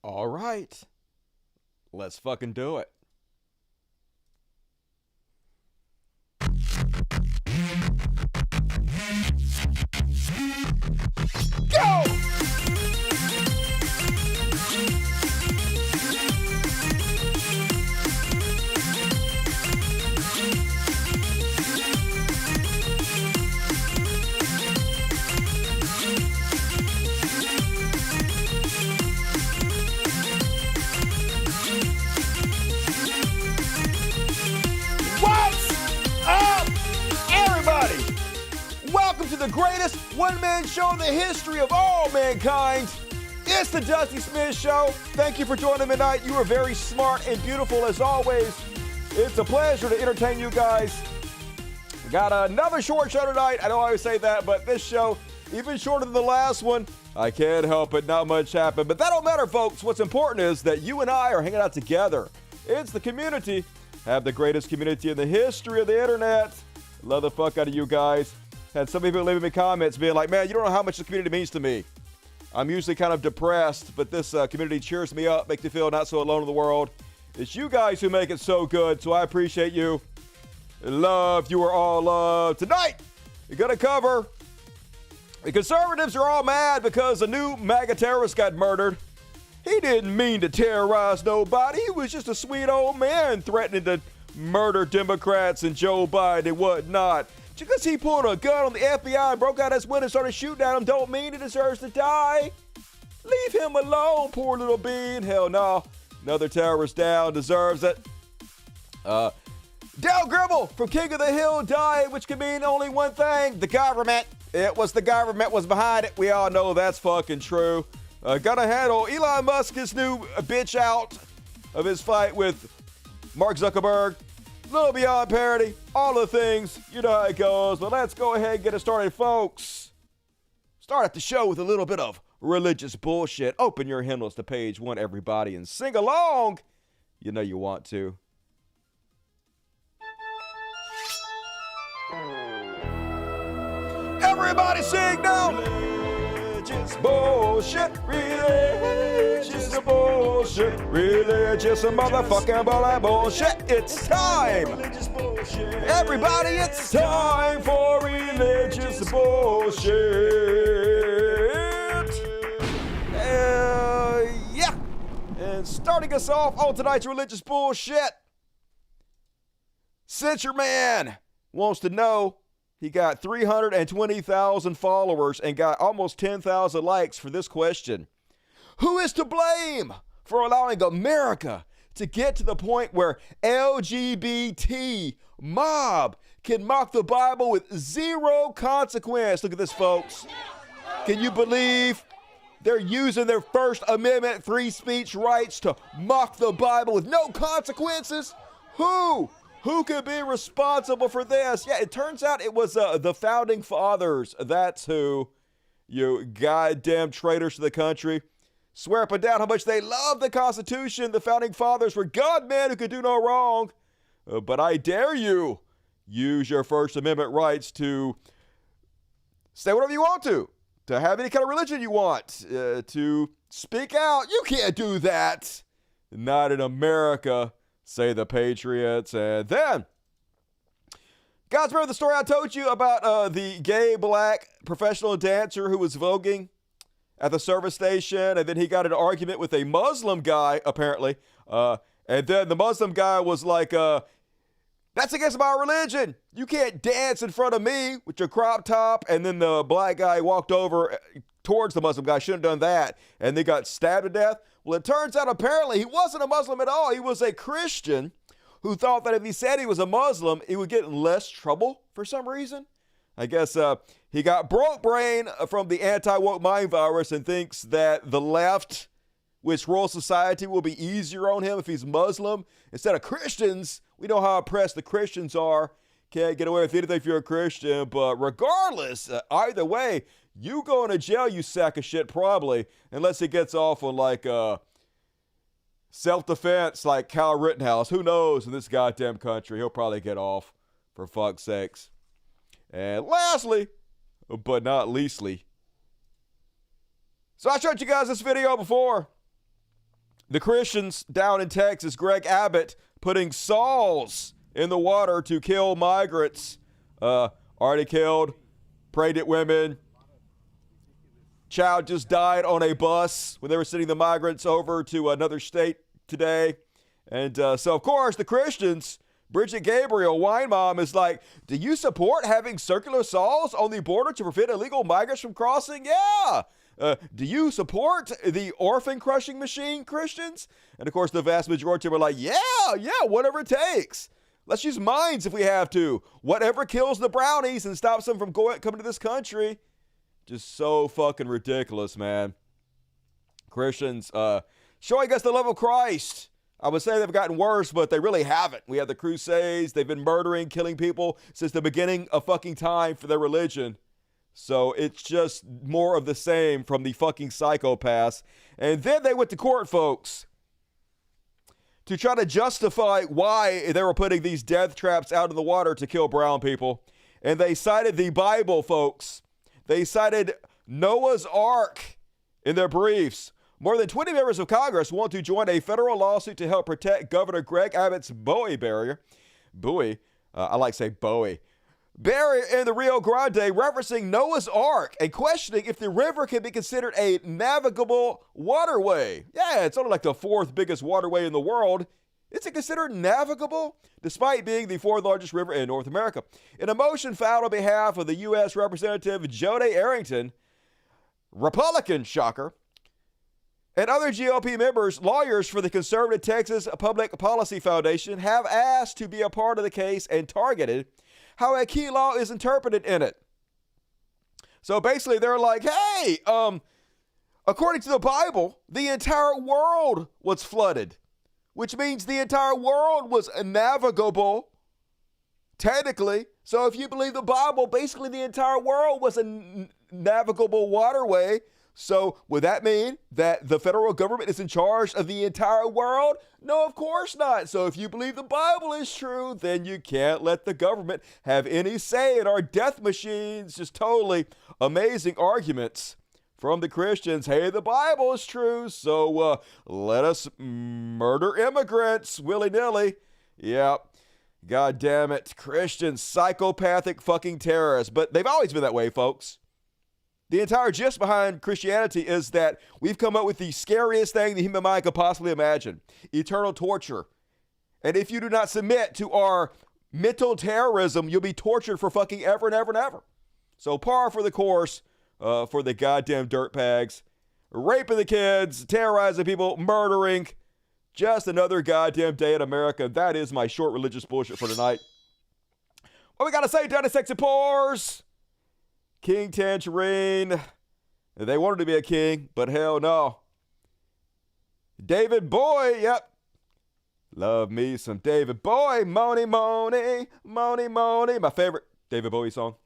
All right. Let's fucking do it. Go! Welcome to the greatest one-man show in the history of all mankind. It's the Dusty Smith Show. Thank you for joining me tonight. You are very smart and beautiful as always. It's a pleasure to entertain you guys. We got another short show tonight. I know I always say that, but this show, even shorter than the last one. I can't help it. Not much happened. But that don't matter, folks. What's important is that you and I are hanging out together. It's the community. Have the greatest community in the history of the internet. Love the fuck out of you guys. Had some people leaving me comments being like, man, you don't know how much the community means to me. I'm usually kind of depressed, but this community cheers me up, makes me feel not so alone in the world. It's you guys who make it so good, so I appreciate you. Love, you are all loved. Tonight, we're going to cover the conservatives are all mad because a new Maga Terrorist got murdered. He didn't mean to terrorize nobody. He was just a sweet old man threatening to murder Democrats and Joe Biden and whatnot. Just because he pulled a gun on the FBI and broke out his window and started shooting at him don't mean he deserves to die. Leave him alone, poor little bean. Hell no. Another terrorist down, deserves it. Dale Gribble from King of the Hill died, which can mean only one thing. The government. It was the government was behind it. We all know that's fucking true. Gotta handle Elon Musk's new bitch out of his fight with Mark Zuckerberg. Little beyond parody, all the things, you know how it goes. But let's go ahead and get it started, folks. Start off the show with a little bit of religious bullshit. Open your hymnals to page 1, everybody, and sing along. You know you want to. Everybody sing now. Religious bullshit, religious bullshit, religious motherfucking bullshit. It's time. Everybody, it's time for religious bullshit. Yeah. And starting us off on tonight's religious bullshit, Censure Man wants to know. He got 320,000 followers and got almost 10,000 likes for this question. Who is to blame for allowing America to get to the point where LGBT mob can mock the Bible with zero consequence? Look at this, folks. Can you believe they're using their First Amendment free speech rights to mock the Bible with no consequences? Who? Who could be responsible for this? Yeah, it turns out it was the Founding Fathers. That's who. You goddamn traitors to the country. Swear up and down how much they love the Constitution. The Founding Fathers were God men who could do no wrong. But I dare you, use your First Amendment rights to say whatever you want to have any kind of religion you want, to speak out. You can't do that. Not in America. Say the Patriots. And then, guys, remember the story I told you about the gay black professional dancer who was voguing at the service station, and then he got in an argument with a Muslim guy, apparently. And then the Muslim guy was like, that's against my religion. You can't dance in front of me with your crop top. And then the black guy walked over towards the Muslim guy. Shouldn't have done that. And they got stabbed to death. Well, it turns out apparently he wasn't a Muslim at all. He was a Christian who thought that if he said he was a Muslim, he would get in less trouble for some reason. I guess he got broke brain from the anti-woke mind virus and thinks that the left, which Royal Society, will be easier on him if he's Muslim. Instead of Christians, we know how oppressed the Christians are. Can't get away with anything if you're a Christian. But regardless, either way, you going to jail, you sack of shit, probably, unless it gets off on like self-defense like Kyle Rittenhouse. Who knows in this goddamn country? He'll probably get off, for fuck's sakes. And lastly, but not leastly, so I showed you guys this video before. The Christians down in Texas, Greg Abbott, putting saws in the water to kill migrants. Already killed pregnant women. Child just died on a bus when they were sending the migrants over to another state today. And so, of course, the Christians, Bridget Gabriel, wine mom, is like, do you support having circular saws on the border to prevent illegal migrants from crossing? Yeah. Do you support the orphan crushing machine, Christians? And, of course, the vast majority were like, yeah, whatever it takes. Let's use mines if we have to. Whatever kills the brownies and stops them from coming to this country. Just so fucking ridiculous, man. Christians showing us the love of Christ. I would say they've gotten worse, but they really haven't. We have the Crusades. They've been murdering, killing people since the beginning of fucking time for their religion. So it's just more of the same from the fucking psychopaths. And then they went to court, folks, to try to justify why they were putting these death traps out in the water to kill brown people. And they cited the Bible, folks. They cited Noah's Ark in their briefs. More than 20 members of Congress want to join a federal lawsuit to help protect Governor Greg Abbott's Bowie barrier. I like to say Bowie. Barrier in the Rio Grande, referencing Noah's Ark and questioning if the river can be considered a navigable waterway. Yeah, it's only like the fourth biggest waterway in the world. Is it considered navigable? Despite being the fourth largest river in North America. In a motion filed on behalf of the U.S. Representative Jody Arrington, Republican, shocker, and other GOP members, lawyers for the conservative Texas Public Policy Foundation have asked to be a part of the case and targeted how a key law is interpreted in it. So basically they're like, hey, according to the Bible, the entire world was flooded, which means the entire world was navigable, technically. So if you believe the Bible, basically the entire world was a navigable waterway. So would that mean that the federal government is in charge of the entire world? No, of course not. So if you believe the Bible is true, then you can't let the government have any say in our death machines. Just totally amazing arguments from the Christians. Hey, the Bible is true, so let us murder immigrants willy-nilly. Yeah, god damn it. Christians, psychopathic fucking terrorists. But they've always been that way, folks. The entire gist behind Christianity is that we've come up with the scariest thing the human mind could possibly imagine. Eternal torture. And if you do not submit to our mental terrorism, you'll be tortured for fucking ever and ever and ever. So par for the course for the goddamn dirtbags. Raping the kids, terrorizing people, murdering. Just another goddamn day in America. That is my short religious bullshit for tonight. What we gotta say, Daddy Sexy Pores? King Tangerine. They wanted to be a king, but hell no. David Bowie, yep. Love me some David Bowie. Money, money, money, money. My favorite David Bowie song.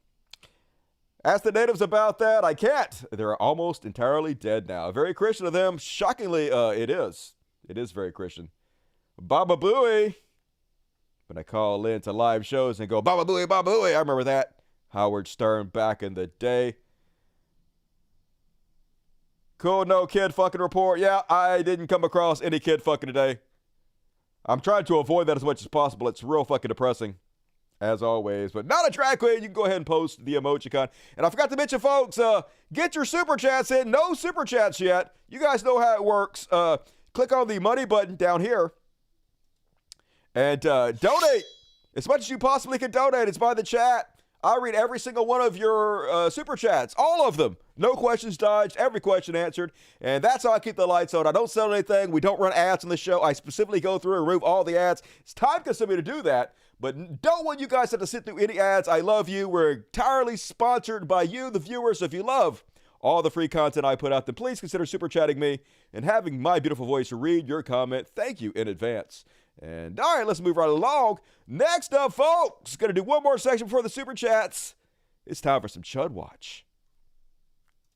Ask the natives about that. I can't. They're almost entirely dead now. Very Christian of them. Shockingly, it is. It is very Christian. Baba Booey. When I call into live shows and go, Baba Booey, Baba Booey. I remember that. Howard Stern back in the day. Cool, no kid fucking report. Yeah, I didn't come across any kid fucking today. I'm trying to avoid that as much as possible. It's real fucking depressing, as always. But not a drag queen. You can go ahead and post the emojicon. And I forgot to mention, folks, get your super chats in. No super chats yet. You guys know how it works. Click on the money button down here. And donate as much as you possibly can donate. It's by the chat. I read every single one of your super chats, all of them. No questions dodged, every question answered. And that's how I keep the lights on. I don't sell anything. We don't run ads on the show. I specifically go through and remove all the ads. It's time consuming to do that, but don't want you guys to have to sit through any ads. I love you. We're entirely sponsored by you, the viewers. If you love all the free content I put out, then please consider super chatting me and having my beautiful voice read your comment. Thank you in advance. And all right, let's move right along. Next up, folks, gonna do one more section before the super chats. It's time for some Chud Watch.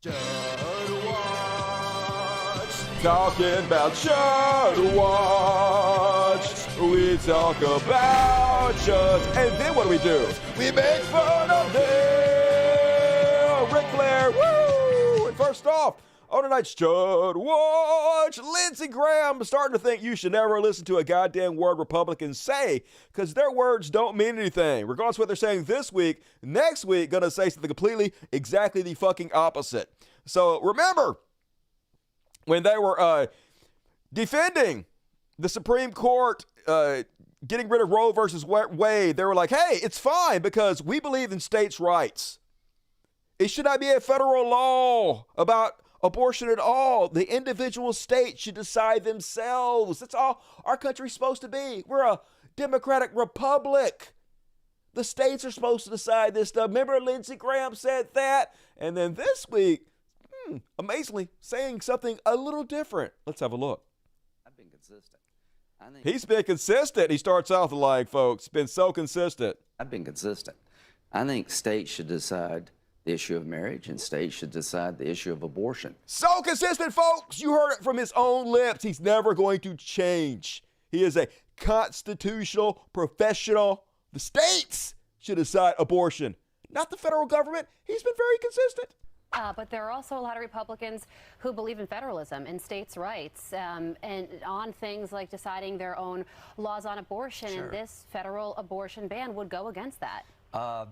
Chud Watch. Talking about Chud Watch. We talk about Chuds. And then what do? We make fun of them. Ric Flair, woo! And first off, On tonight's Chud Watch, Lindsey Graham starting to think you should never listen to a goddamn word Republicans say because their words don't mean anything. Regardless of what they're saying this week, next week, gonna say something completely, exactly the fucking opposite. So remember, when they were defending the Supreme Court getting rid of Roe versus Wade, they were like, hey, it's fine because we believe in states' rights. It should not be a federal law about abortion at all. The individual states should decide themselves. That's all our country's supposed to be. We're a democratic republic. The states are supposed to decide this stuff. Remember Lindsey Graham said that? And then this week, amazingly, saying something a little different. Let's have a look. I've been consistent. He's been consistent. He starts off like, folks, been so consistent. I've been consistent. I think states should decide the issue of marriage and states should decide the issue of abortion. So consistent, folks. You heard it from his own lips. He's never going to change. He is a constitutional professional. The states should decide abortion, not the federal government. He's been very consistent. But there are also a lot of Republicans who believe in federalism and states' rights and on things like deciding their own laws on abortion. Sure. And this federal abortion ban would go against that.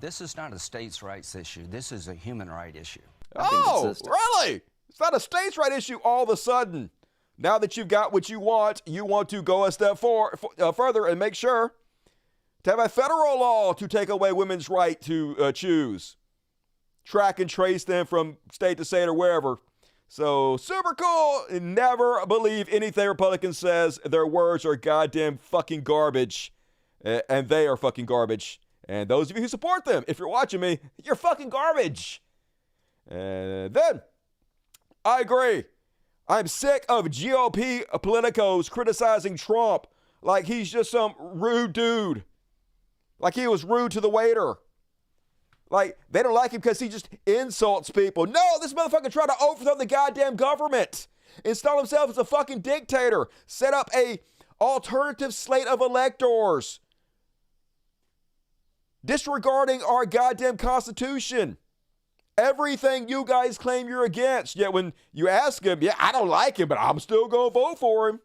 This is not a states' rights issue. This is a human right issue. Oh, really? It's not a states' right issue all of a sudden. Now that you've got what you want to go a step further and make sure to have a federal law to take away women's right to choose. Track and trace them from state to state or wherever. So, super cool. Never believe anything Republican says. Their words are goddamn fucking garbage. And they are fucking garbage. And those of you who support them, if you're watching me, you're fucking garbage. And then, I agree. I'm sick of GOP politicos criticizing Trump like he's just some rude dude. Like he was rude to the waiter. Like, they don't like him because he just insults people. No, this motherfucker tried to overthrow the goddamn government. Install himself as a fucking dictator. Set up a alternative slate of electors. Disregarding our goddamn Constitution. Everything you guys claim you're against. Yet when you ask him, yeah, I don't like him, but I'm still going to vote for him.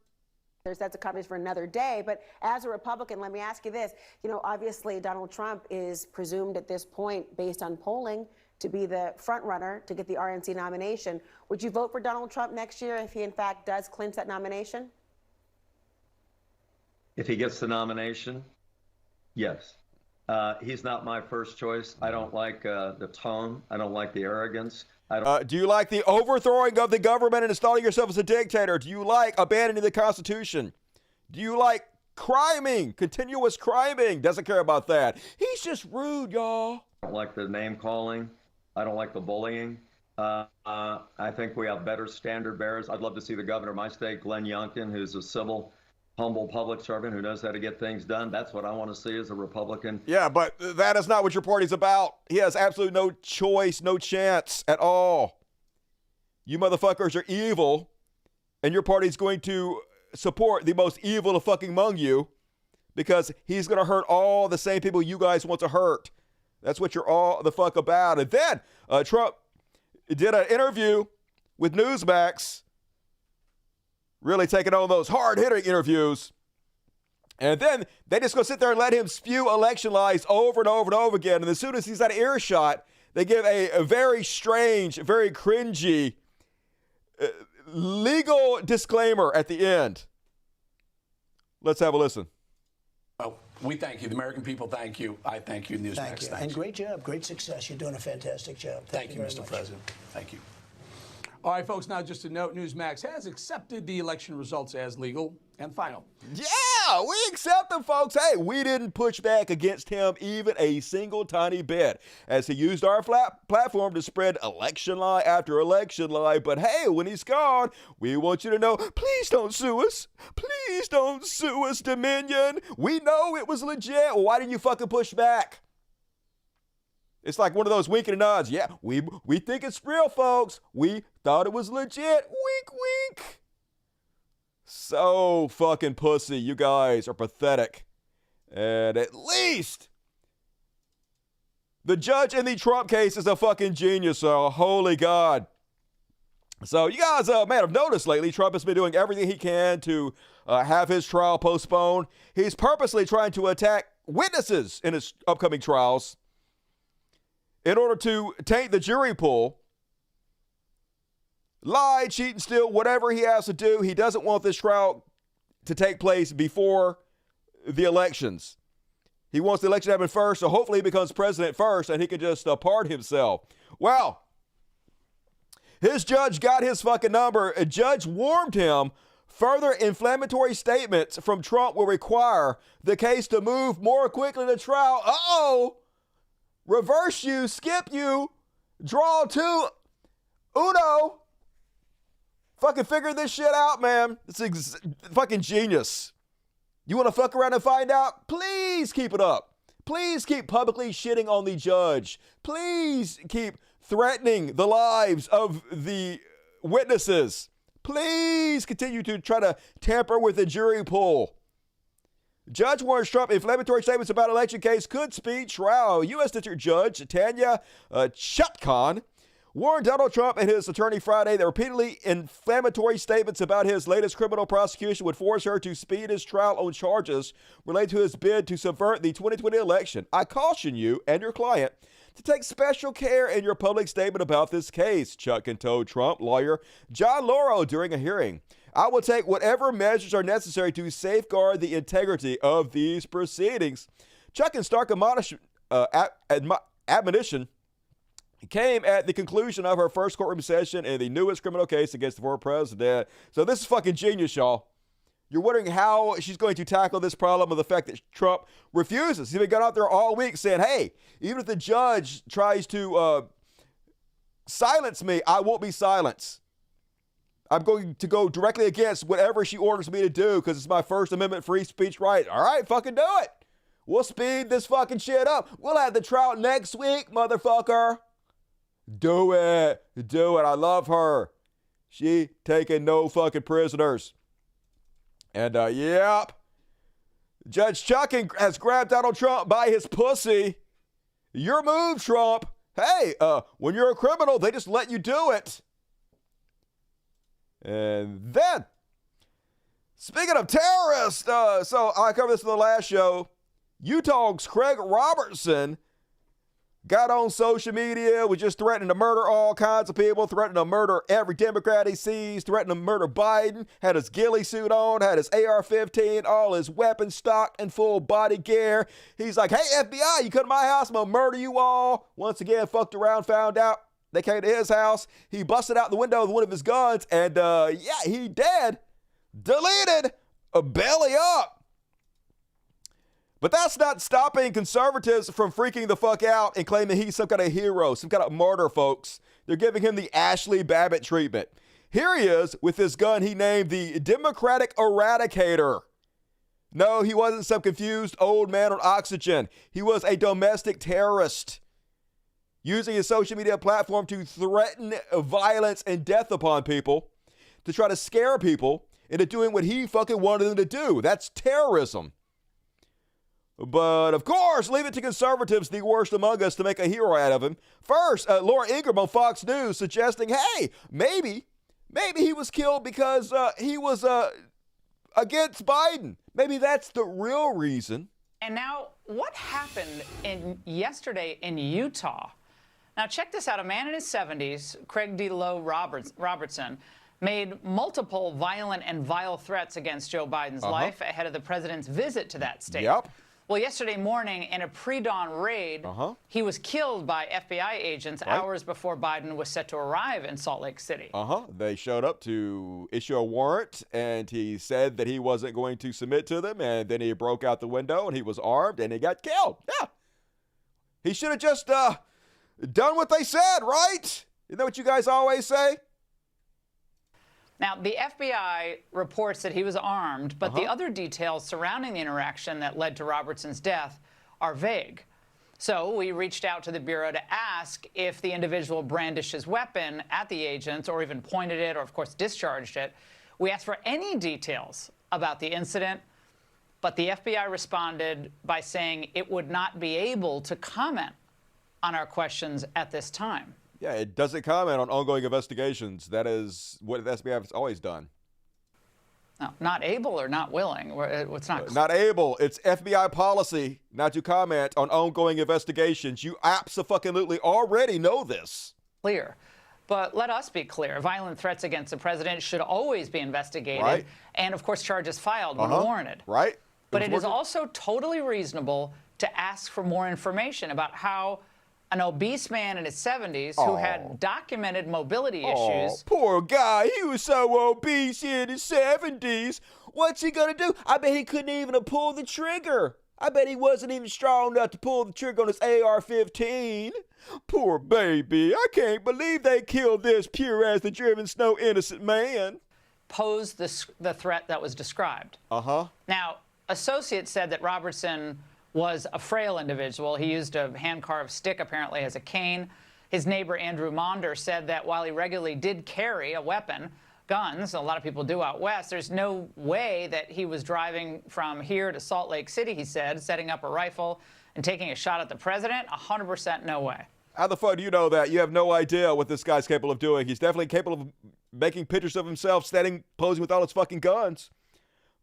That's a conversation for another day. But as a Republican, let me ask you this. You know, obviously, Donald Trump is presumed at this point, based on polling, to be the front runner to get the RNC nomination. Would you vote for Donald Trump next year if he, in fact, does clinch that nomination? If he gets the nomination, yes. He's not my first choice. I don't like the tone. I don't like the arrogance. Do you like the overthrowing of the government and installing yourself as a dictator? Do you like abandoning the Constitution? Do you like criming, continuous criming? Doesn't care about that. He's just rude, y'all. I don't like the name calling. I don't like the bullying. I think we have better standard bearers. I'd love to see the governor of my state, Glenn Youngkin, who's a civil, humble public servant who knows how to get things done. That's what I want to see as a Republican. Yeah, but that is not what your party's about. He has absolutely no choice, no chance at all. You motherfuckers are evil, and your party's going to support the most evil of fucking among you because he's going to hurt all the same people you guys want to hurt. That's what you're all the fuck about. And then Trump did an interview with Newsmax, really taking on those hard-hitting interviews. And then they just go sit there and let him spew election lies over and over and over again. And as soon as he's out of earshot, they give a very strange, very cringy legal disclaimer at the end. Let's have a listen. Well, we thank you. The American people thank you. I thank you, Newsmax. Thank you. And great job. Great success. You're doing a fantastic job. Thank you, Mr. President. Thank you. All right, folks, now just a note, Newsmax has accepted the election results as legal and final. Yeah, we accept them, folks. Hey, we didn't push back against him even a single tiny bit as he used our platform to spread election lie after election lie. But hey, when he's gone, we want you to know, please don't sue us. Please don't sue us, Dominion. We know it was legit. Why didn't you fucking push back? It's like one of those winking and nods. Yeah, we think it's real, folks. We thought it was legit. Wink, wink. So fucking pussy. You guys are pathetic. And at least the judge in the Trump case is a fucking genius. So holy God. So you guys may have noticed lately, Trump has been doing everything he can to have his trial postponed. He's purposely trying to attack witnesses in his upcoming trials in order to taint the jury pool. Lie, cheat, and steal, whatever he has to do. He doesn't want this trial to take place before the elections. He wants the election to happen first, so hopefully he becomes president first and he can just pardon himself. Well, his judge got his fucking number. A judge warned him further inflammatory statements from Trump will require the case to move more quickly to trial. Uh-oh! Reverse you, skip you, draw two, uno. Fucking figure this shit out, man. It's fucking genius. You want to fuck around and find out? Please keep it up. Please keep publicly shitting on the judge. Please keep threatening the lives of the witnesses. Please continue to try to tamper with the jury pool. Judge warns Trump inflammatory statements about election case could speed trial. U.S. District Judge Tanya Chutkan warned Donald Trump and his attorney Friday that repeatedly inflammatory statements about his latest criminal prosecution would force her to speed his trial on charges related to his bid to subvert the 2020 election. I caution you and your client to take special care in your public statement about this case, Chutkan told Trump lawyer John Lauro during a hearing. I will take whatever measures are necessary to safeguard the integrity of these proceedings. Chutkan's stark admonition came at the conclusion of her first courtroom session in the newest criminal case against the former president. So this is fucking genius, y'all. You're wondering how she's going to tackle this problem of the fact that Trump refuses. He's been going out there all week saying, hey, even if the judge tries to silence me, I won't be silenced. I'm going to go directly against whatever she orders me to do because it's my First Amendment free speech right. All right, fucking do it. We'll speed this fucking shit up. We'll have the trial next week, motherfucker. Do it. Do it. I love her. She taking no fucking prisoners. And, yep. Judge Chutkan has grabbed Donald Trump by his pussy. Your move, Trump. Hey, when you're a criminal, they just let you do it. And then, speaking of terrorists, so I covered this in the last show. Utah's Craig Robertson got on social media, was just threatening to murder all kinds of people, threatening to murder every Democrat he sees, threatening to murder Biden, had his ghillie suit on, had his AR-15, all his weapons stocked in full body gear. He's like, hey, FBI, you come to my house, I'm going to murder you all. Once again, fucked around, found out. They came to his house. He busted out the window with one of his guns, and yeah, he dead. Deleted. Belly up. But that's not stopping conservatives from freaking the fuck out and claiming he's some kind of hero, some kind of martyr, folks. They're giving him the Ashley Babbitt treatment. Here he is with this gun he named the Democratic Eradicator. No, he wasn't some confused old man on oxygen. He was a domestic terrorist using his social media platform to threaten violence and death upon people, to try to scare people into doing what he fucking wanted them to do. That's terrorism. But, of course, leave it to conservatives, the worst among us, to make a hero out of him. First, Laura Ingraham on Fox News suggesting, hey, maybe he was killed because he was against Biden. Maybe that's the real reason. And now, what happened yesterday in Utah? Now, check this out. A man in his 70s, Craig D. Lowe Robertson, made multiple violent and vile threats against Joe Biden's life ahead of the president's visit to that state. Yep. Well, yesterday morning, in a pre-dawn raid, he was killed by FBI agents hours before Biden was set to arrive in Salt Lake City. They showed up to issue a warrant, and he said that he wasn't going to submit to them, and then he broke out the window, and he was armed, and he got killed. Yeah. He should have just done what they said, right? Isn't that what you guys always say? Now, the FBI reports that he was armed, but the other details surrounding the interaction that led to Robertson's death are vague. So we reached out to the Bureau to ask if the individual brandished his weapon at the agents or even pointed it or, of course, discharged it. We asked for any details about the incident, but the FBI responded by saying it would not be able to comment on our questions at this time. Yeah, it doesn't comment on ongoing investigations. That is what the FBI has always done. No, not able or not willing. It's not able. It's FBI policy not to comment on ongoing investigations. You absolutely already know this. clear. But let us be clear. Violent threats against the president should always be investigated. Right. And, of course, charges filed when warranted. Right. But it is also totally reasonable to ask for more information about how an obese man in his 70s who had documented mobility issues. Poor guy. He was so obese in his 70s. What's he going to do? I bet he couldn't even have pulled the trigger. I bet he wasn't even strong enough to pull the trigger on his AR-15. Poor baby. I can't believe they killed this pure as the driven snow innocent man. Posed the threat that was described. Now, associates said that Robertson was a frail individual. He used a hand-carved stick, apparently, as a cane. His neighbor, Andrew Maunder, said that while he regularly did carry a weapon, guns, a lot of people do out west, there's no way that he was driving from here to Salt Lake City, he said, setting up a rifle and taking a shot at the president. 100% no way. How the fuck do you know that? You have no idea what this guy's capable of doing. He's definitely capable of making pictures of himself standing, posing with all his fucking guns.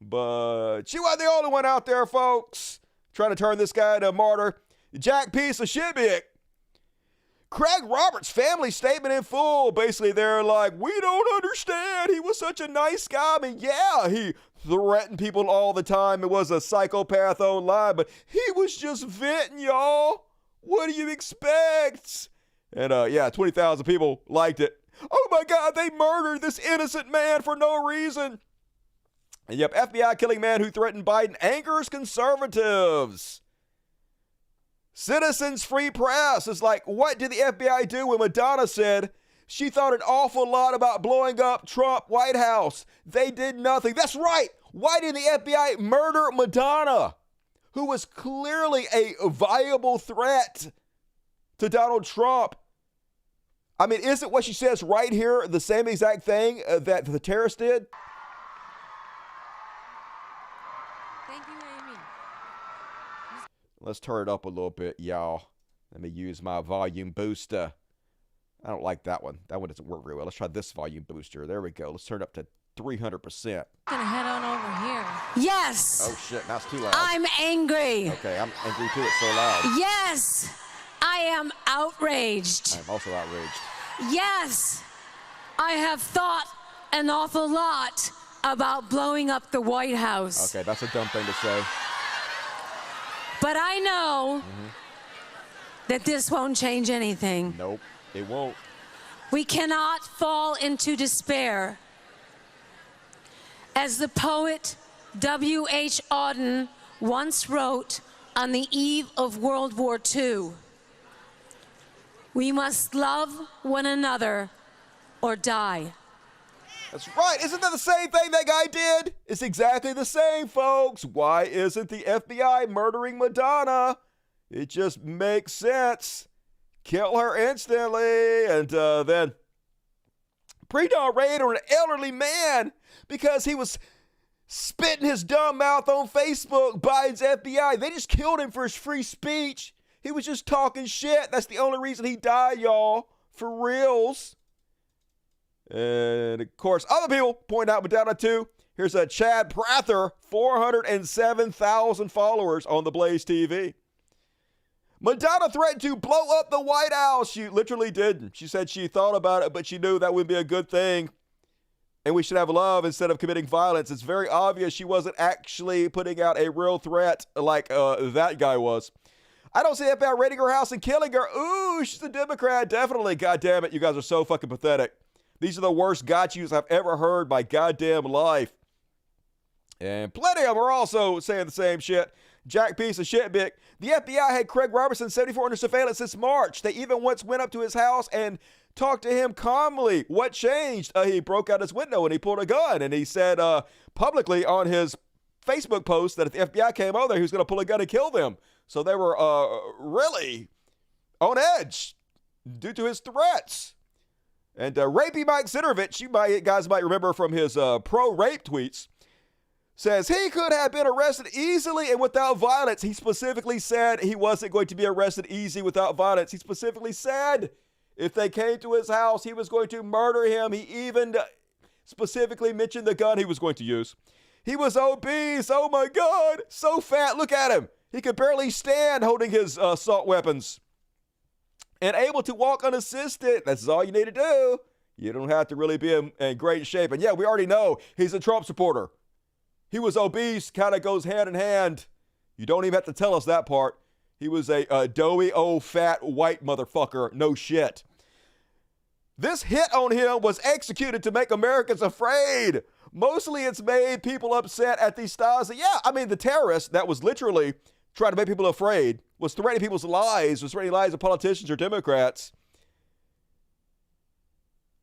But she wasn't the only one out there, folks, trying to turn this guy into a martyr. Jack piece of shit big. Craig Roberts' family statement in full. Basically, they're like, we don't understand. He was such a nice guy. I mean, yeah, he threatened people all the time. It was a psychopath online, but he was just venting, y'all. What do you expect? And, yeah, 20,000 people liked it. Oh, my God, they murdered this innocent man for no reason. And, yep, FBI killing man who threatened Biden angers conservatives. Citizens Free Press is like, what did the FBI do when Madonna said she thought an awful lot about blowing up Trump White House? They did nothing. That's right. Why did the FBI murder Madonna, who was clearly a viable threat to Donald Trump? I mean, isn't what she says right here the same exact thing that the terrorist did? Let's turn it up a little bit, y'all. Let me use my volume booster. I don't like that one. That one doesn't work very well. Let's try this volume booster. There we go. Let's turn it up to 300%. Gonna head on over here. Yes. Oh, shit. Now it's too loud. I'm angry. Okay, I'm angry too. It's so loud. Yes. I am outraged. I'm also outraged. Yes. I have thought an awful lot about blowing up the White House. Okay, that's a dumb thing to say. But I know that this won't change anything. Nope, it won't. We cannot fall into despair. As the poet W.H. Auden once wrote on the eve of World War II, we must love one another or die. That's right. Isn't that the same thing that guy did? It's exactly the same, folks. Why isn't the FBI murdering Madonna? It just makes sense. Kill her instantly and then pre-dawn raid on an elderly man because he was spitting his dumb mouth on Facebook. Biden's FBI. They just killed him for his free speech. He was just talking shit. That's the only reason he died, y'all. For reals. And, of course, other people point out Madonna, too. Here's a Chad Prather, 407,000 followers on the Blaze TV. Madonna threatened to blow up the White House. She literally didn't. She said she thought about it, but she knew that would be a good thing. And we should have love instead of committing violence. It's very obvious she wasn't actually putting out a real threat like that guy was. I don't see FBI raiding her house and killing her. Ooh, she's a Democrat. Definitely. God damn it. You guys are so fucking pathetic. These are the worst got yous I've ever heard my goddamn life. And plenty of them are also saying the same shit. Jack piece of shit big. The FBI had Craig Robertson 74 under surveillance since March. They even once went up to his house and talked to him calmly. What changed? He broke out his window and he pulled a gun. And he said publicly on his Facebook post that if the FBI came over there, he was going to pull a gun and kill them. So they were really on edge due to his threats. And Rapey Mike Zinovich, you guys might remember from his pro-rape tweets, says he could have been arrested easily and without violence. He specifically said he wasn't going to be arrested easy without violence. He specifically said If they came to his house, he was going to murder him. He even specifically mentioned the gun he was going to use. He was obese. Oh my God. So fat. Look at him. He could barely stand holding his assault weapons. And able to walk unassisted. That's all you need to do. You don't have to really be in great shape. And yeah, we already know he's a Trump supporter. He was obese, kind of goes hand in hand. You don't even have to tell us that part. He was a doughy, old, fat, white motherfucker. No shit. This hit on him was executed to make Americans afraid. Mostly it's made people upset at these styles. Yeah, I mean, the terrorist that was literally trying to make people afraid, was threatening people's lives, was threatening lives of politicians or Democrats.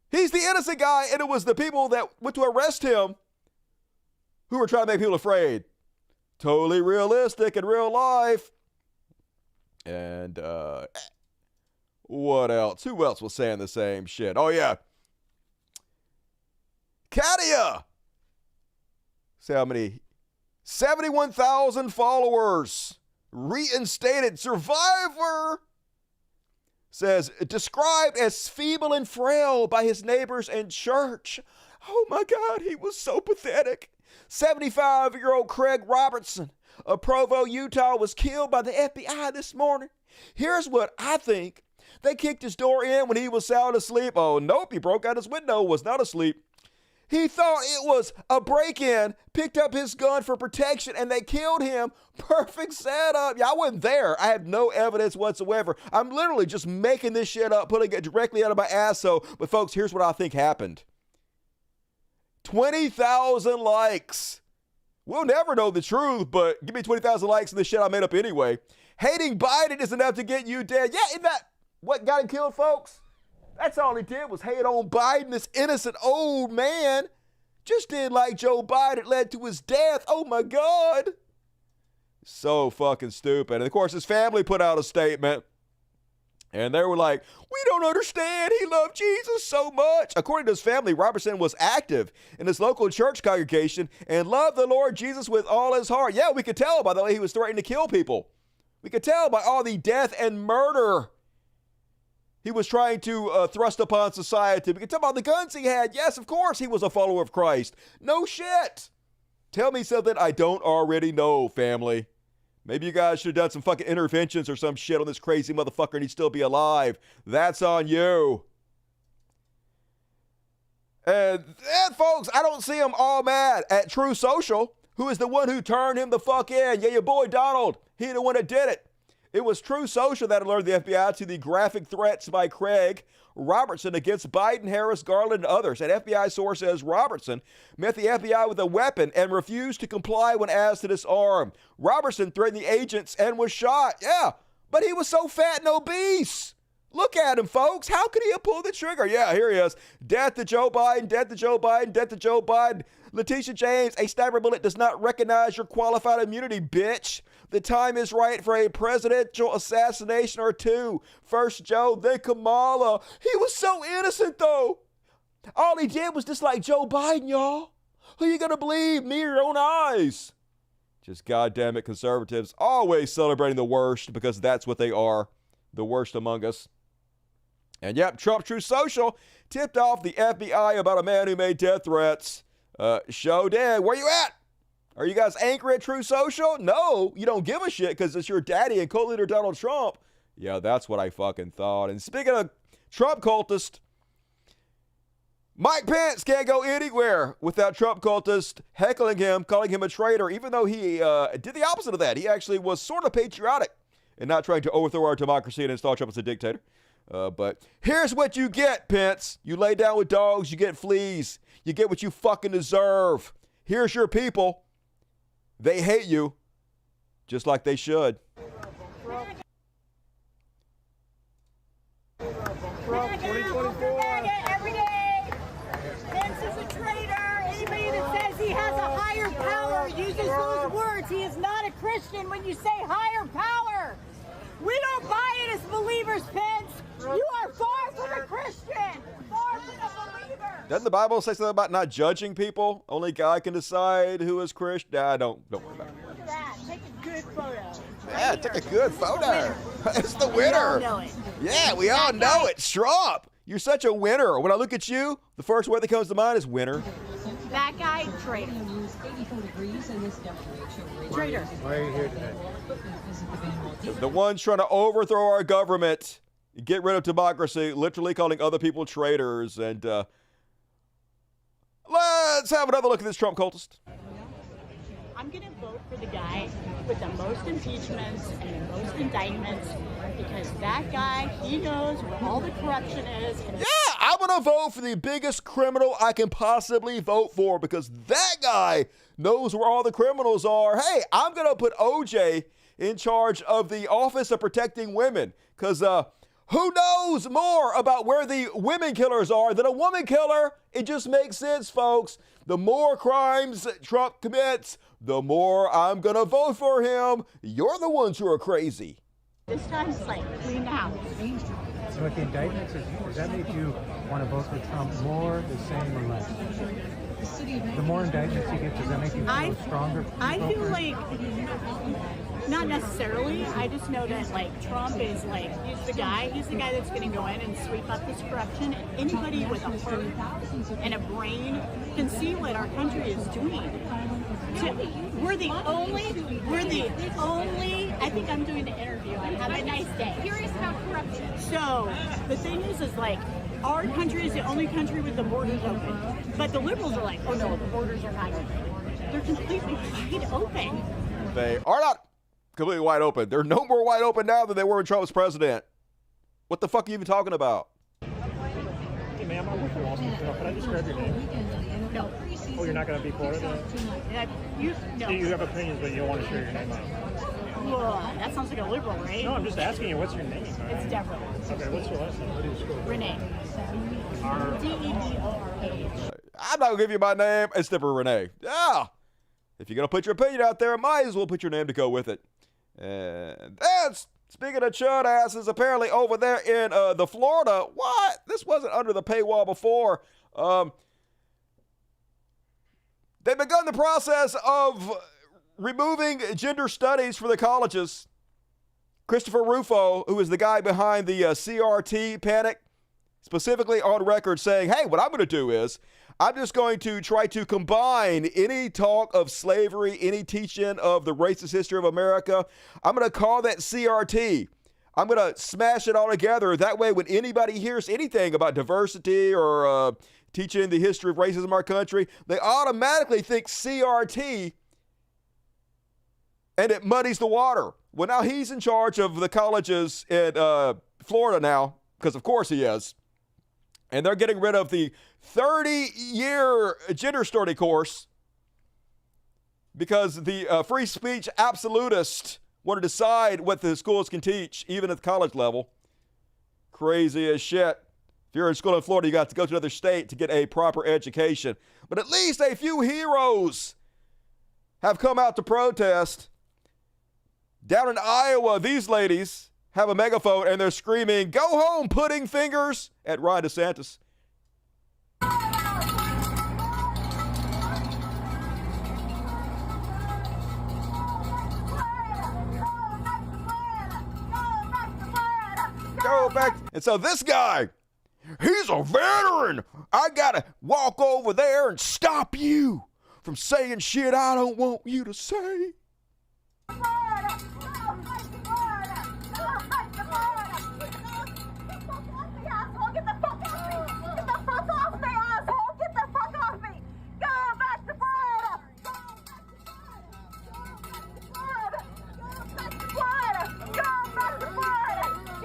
He's the innocent guy, and it was the people that went to arrest him who were trying to make people afraid. Totally realistic in real life. And what else? Who else was saying the same shit? Oh, yeah. Katia. See how many? 71,000 followers. Reinstated survivor. Says, described as feeble and frail by his neighbors and church. Oh my God, he was so pathetic. 75-year-old Craig Robertson of Provo, Utah, was killed by the FBI this morning. Here's what I think. They kicked his door in when he was sound asleep. Oh, nope, he broke out his window, was not asleep. He thought it was a break-in, picked up his gun for protection, and they killed him. Perfect setup. Yeah, I wasn't there. I have no evidence whatsoever. I'm literally just making this shit up, putting it directly out of my asshole. But folks, here's what I think happened. 20,000 likes. We'll never know the truth, but give me 20,000 likes on this shit I made up anyway. Hating Biden is enough to get you dead. Yeah, isn't that what got him killed, folks? That's all he did was hate on Biden, this innocent old man. Just didn't like Joe Biden. It led to his death. Oh, my God. So fucking stupid. And, of course, his family put out a statement. And they were like, we don't understand. He loved Jesus so much. According to his family, Robertson was active in his local church congregation and loved the Lord Jesus with all his heart. Yeah, we could tell by the way he was threatening to kill people. We could tell by all the death and murder he was trying to thrust upon society. We could tell by the guns he had. Yes, of course, he was a follower of Christ. No shit. Tell me something I don't already know, family. Maybe you guys should have done some fucking interventions or some shit on this crazy motherfucker and he'd still be alive. That's on you. And folks, I don't see him all mad at True Social, who is the one who turned him the fuck in. Yeah, your boy Donald, he the one that did it. It was True Social that alerted the FBI to the graphic threats by Craig Robertson against Biden, Harris, Garland, and others. An FBI source says Robertson met the FBI with a weapon and refused to comply when asked to disarm. Robertson threatened the agents and was shot. Yeah, but he was so fat and obese. Look at him, folks. How could he have pulled the trigger? Yeah, here he is. Death to Joe Biden, death to Joe Biden, death to Joe Biden. Letitia James, a sniper bullet does not recognize your qualified immunity, bitch. The time is right for a presidential assassination or two. First Joe, then Kamala. He was so innocent, though. All he did was dislike Joe Biden, y'all. Who you gonna believe, me or your own eyes? Just goddamn it, conservatives always celebrating the worst because that's what they are, the worst among us. And yep, Trump True Social tipped off the FBI about a man who made death threats. Show did. Where you at? Are you guys angry at True Social? No, you don't give a shit because it's your daddy and co-leader Donald Trump. Yeah, that's what I fucking thought. And speaking of Trump cultist, Mike Pence can't go anywhere without Trump cultist heckling him, calling him a traitor, even though he did the opposite of that. He actually was sort of patriotic and not trying to overthrow our democracy and install Trump as a dictator. But here's what you get, Pence. You lay down with dogs, you get fleas. You get what you fucking deserve. Here's your people. They hate you, just like they should. Every day, Pence is a traitor. Anybody that says he has a higher power uses those words. He is not a Christian when you say higher power. We don't buy it as believers, Pence. You are far from a Christian. Far from a believer. Doesn't the Bible say something about not judging people? Only God can decide who is Christian. Nah, don't worry about it. Look at that. Take a good photo. Yeah, take a good photo. It's the winner. We all know it. Yeah, we all know it. Trump, you're such a winner. When I look at you, the first word that comes to mind is winner. That guy, traitor. Traitor. Why are you here today? The ones trying to overthrow our government, get rid of democracy, literally calling other people traitors. And let's have another look at this Trump cultist. I'm going to vote for the guy with the most impeachments and the most indictments because that guy, he knows where all the corruption is. Yeah, I'm going to vote for the biggest criminal I can possibly vote for because that guy knows where all the criminals are. Hey, I'm going to put OJ in charge of the Office of Protecting Women because who knows more about where the women killers are than a woman killer? It just makes sense, folks. The more crimes Trump commits, the more I'm going to vote for him. You're the ones who are crazy. This time it's like clean the house. So with the indictments, does that make you want to vote for Trump more, the same, or less? The more indictments he gets, does that make you feel stronger? I feel like, not necessarily. I just know that, like, Trump is, like, he's the guy that's going to go in and sweep up this corruption. Anybody with a heart and a brain can see what our country is doing. We're the only, I think I'm doing the interview. Have a nice day. Curious about corruption. So, the thing is like, our country is the only country with the borders open. But the liberals are like, oh no, the borders are not open. They're completely wide open. They are not completely wide open. They're no more wide open now than they were when Trump was president. What the fuck are you even talking about? Hey ma'am, I work for Wall Street. Could I just grab your name? No. Oh, you're not going to be for it? No. You have opinions, but you don't want to share your name out. Whoa, that sounds like a liberal, right? No, I'm just asking you, what's your name? It's Deborah. Okay, what's your last name? What is your Renee. Deborah. I'm not going to give you my name. It's Deborah Renee. Yeah. If you're going to put your opinion out there, might as well put your name to go with it. And that's, speaking of chud asses, apparently over there in the Florida, what? This wasn't under the paywall before. They've begun the process of removing gender studies from the colleges. Christopher Rufo, who is the guy behind the CRT panic, specifically on record saying, hey, what I'm going to do is I'm just going to try to combine any talk of slavery, any teaching of the racist history of America. I'm going to call that CRT. I'm going to smash it all together. That way, when anybody hears anything about diversity or teaching the history of racism in our country, they automatically think CRT, and it muddies the water. Well, now he's in charge of the colleges in Florida now, because of course he is. And they're getting rid of the 30-year gender study course because the free speech absolutists want to decide what the schools can teach, even at the college level. Crazy as shit. If you're in school in Florida, you got to go to another state to get a proper education. But at least a few heroes have come out to protest. Down in Iowa, these ladies have a megaphone and they're screaming, "Go home, pudding fingers," at Ron DeSantis. Go back. And so this guy, he's a veteran. I gotta walk over there and stop you from saying shit I don't want you to say.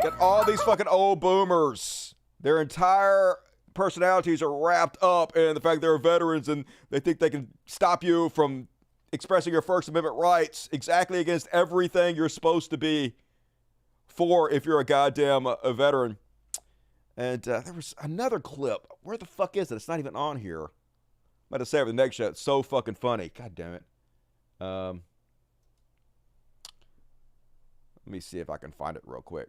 Get all these fucking old boomers. Their entire personalities are wrapped up in the fact they're veterans and they think they can stop you from expressing your First Amendment rights exactly against everything you're supposed to be for if you're a goddamn veteran. And there was another clip. Where the fuck is it? It's not even on here. I'm about to say it for the next show. It's so fucking funny. God damn it. Let me see if I can find it real quick.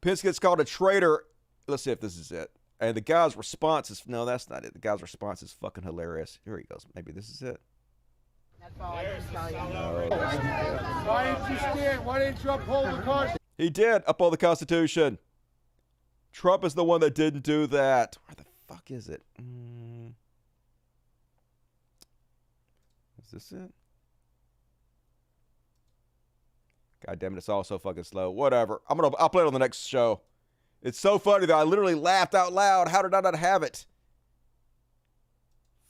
Pence gets called a traitor. Let's see if this is it. And the guy's response is, no, that's not it. The guy's response is fucking hilarious. Here he goes. Maybe this is it. That's all I can tell you. Why didn't you stand? Why didn't you uphold the Constitution? He did uphold the Constitution. Trump is the one that didn't do that. Where the fuck is it? Is this it? God damn it, it's all so fucking slow. Whatever. I'll play it on the next show. It's so funny that I literally laughed out loud. How did I not have it?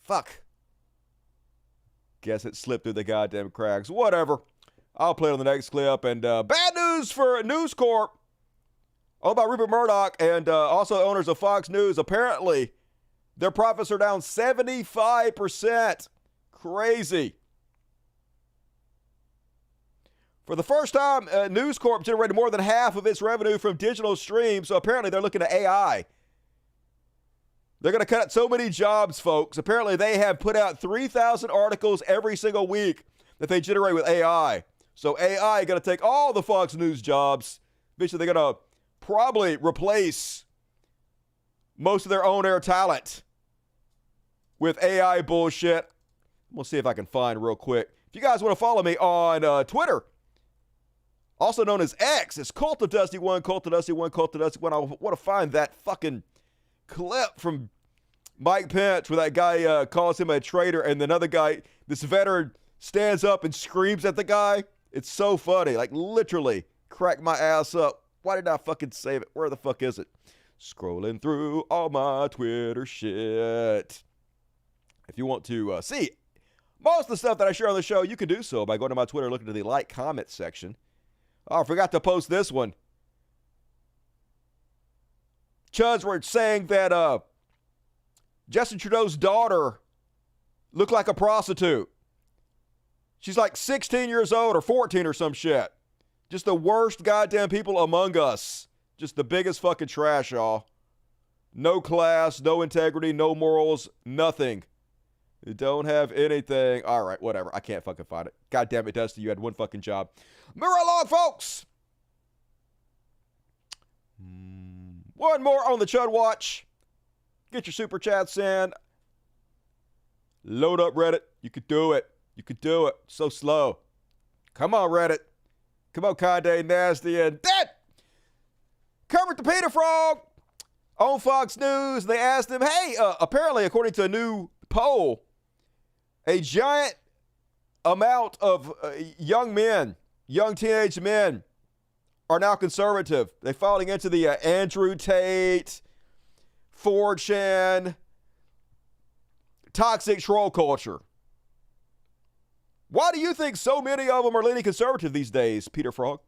Fuck. Guess it slipped through the goddamn cracks. Whatever. I'll play it on the next clip. And bad news for News Corp. Owned by Rupert Murdoch and also owners of Fox News. Apparently, their profits are down 75%. Crazy. For the first time, News Corp generated more than half of its revenue from digital streams, so apparently they're looking at AI. They're going to cut out so many jobs, folks. Apparently they have put out 3,000 articles every single week that they generate with AI. So AI is going to take all the Fox News jobs. Eventually they're going to probably replace most of their on-air talent with AI bullshit. We'll see if I can find real quick. If you guys want to follow me on Twitter, also known as X, it's Cult of Dusty 1, Cult of Dusty 1, Cult of Dusty 1. I want to find that fucking clip from Mike Pence where that guy calls him a traitor and another guy, this veteran, stands up and screams at the guy. It's so funny. Like, literally crack my ass up. Why did I fucking save it? Where the fuck is it? Scrolling through all my Twitter shit. If you want to see most of the stuff that I share on the show, you can do so by going to my Twitter, looking to the like, comment section. Oh, I forgot to post this one. Chuds were saying that Justin Trudeau's daughter looked like a prostitute. She's like 16 years old or 14 or some shit. Just the worst goddamn people among us. Just the biggest fucking trash, y'all. No class, no integrity, no morals, nothing. You don't have anything. All right, whatever. I can't fucking find it. God damn it, Dusty. You had one fucking job. Move along, folks. One more on the Chud Watch. Get your super chats in. Load up Reddit. You could do it. You could do it. So slow. Come on, Reddit. Come on, Kanye Nasty and Dead. Covered the Peter Frog on Fox News. They asked him, hey, apparently, according to a new poll, a giant amount of young men, young teenage men, are now conservative. They're falling into the Andrew Tate, 4chan, toxic troll culture. Why do you think so many of them are leaning conservative these days, Peter Frog?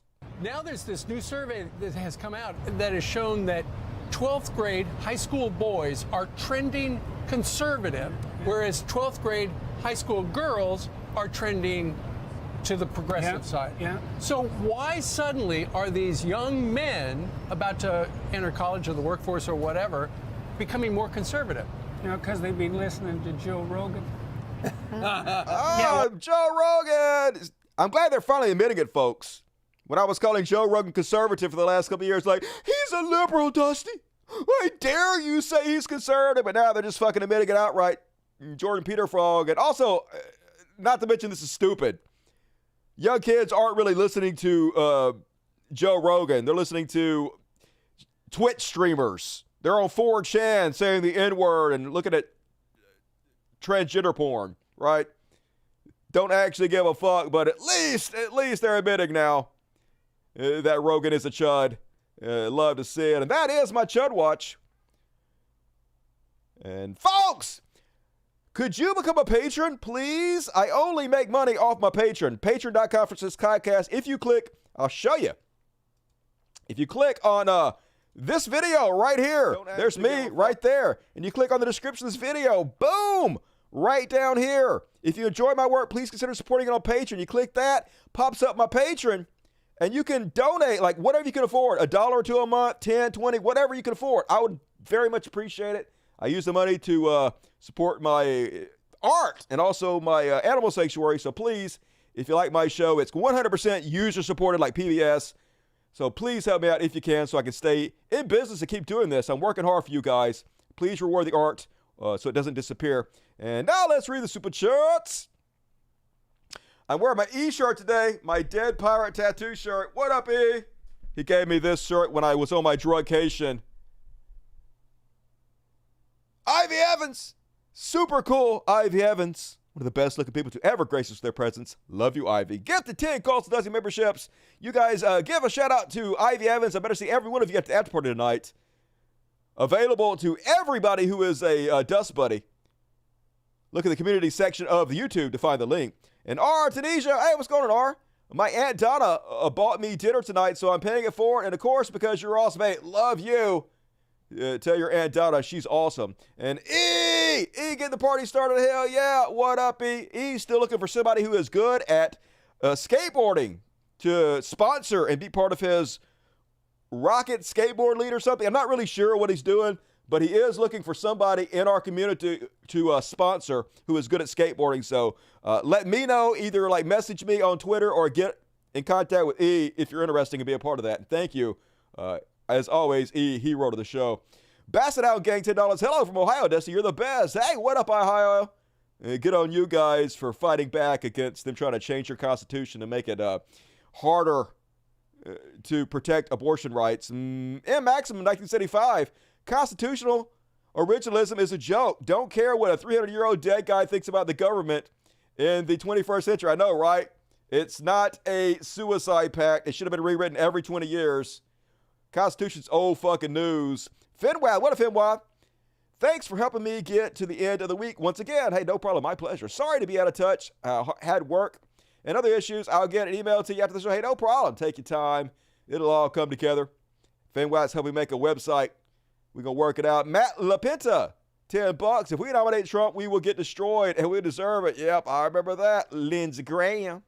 Now there's this new survey that has come out that has shown that 12th grade high school boys are trending conservative, whereas 12th grade high school girls are trending to the progressive side. Yeah. So why suddenly are these young men about to enter college or the workforce or whatever becoming more conservative? You know, because they've been listening to Joe Rogan. Joe Rogan! I'm glad they're finally admitting it, folks. When I was calling Joe Rogan conservative for the last couple of years, like, he's a liberal, Dusty. I dare you say he's conservative. But now they're just fucking admitting it outright. Jordan Peter Frog. And also, not to mention this is stupid. Young kids aren't really listening to Joe Rogan. They're listening to Twitch streamers. They're on 4chan saying the N-word and looking at transgender porn, right? Don't actually give a fuck, but at least they're admitting now that Rogan is a chud. Love to see it. And that is my Chud Watch. And folks, could you become a patron, please? I only make money off my patron. Patreon.com/KaiCast. If you click, I'll show you. If you click on this video right here, there's me right there. And you click on the description of this video, boom, right down here. If you enjoy my work, please consider supporting it on Patreon. You click that, pops up my Patreon, and you can donate like whatever you can afford, $1 or $2 a month, 10, 20, whatever you can afford. I would very much appreciate it. I use the money to support my art and also my animal sanctuary. So please, if you like my show, it's 100% user supported like PBS. So please help me out if you can so I can stay in business and keep doing this. I'm working hard for you guys. Please reward the art so it doesn't disappear. And now let's read the super chats. I'm wearing my E shirt today, my Dead Pirate tattoo shirt. What up, E? He gave me this shirt when I was on my drugcation. Ivy Evans. Super cool, Ivy Evans. One of the best looking people to ever grace us with their presence. Love you, Ivy. Get the 10 Calls to Dusty memberships. You guys give a shout out to Ivy Evans. I better see every one of you at the after party tonight. Available to everybody who is a Dust Buddy. Look at the community section of the YouTube to find the link. And R, Tunisia. Hey, what's going on, R? My Aunt Donna bought me dinner tonight, so I'm paying it forward. And of course, because you're awesome, hey, love you. Tell your Aunt Donna she's awesome. And E, get the party started. Hell yeah. What up, E? E's still looking for somebody who is good at skateboarding to sponsor and be part of his Rocket Skateboard League or something. I'm not really sure what he's doing, but he is looking for somebody in our community to sponsor who is good at skateboarding. So let me know, either like message me on Twitter or get in contact with E if you're interested and be a part of that. And thank you. As always, E, hero to the show. Basset Out Gang, $10. Hello from Ohio, Dusty. You're the best. Hey, what up, Ohio? Good on you guys for fighting back against them trying to change your constitution to make it harder to protect abortion rights. M. Maximum, 1975. Constitutional originalism is a joke. Don't care what a 300-year-old dead guy thinks about the government in the 21st century. I know, right? It's not a suicide pact. It should have been rewritten every 20 years. Constitution's old fucking news. Finwad, what up, Finwad? Thanks for helping me get to the end of the week once again. Hey, no problem, my pleasure. Sorry to be out of touch. Had work and other issues. I'll get an email to you after the show. Hey, no problem. Take your time. It'll all come together. Finwad's helping make a website. We're going to work it out. Matt LaPinta, $10. If we nominate Trump, we will get destroyed, and we deserve it. Yep, I remember that. Lindsey Graham.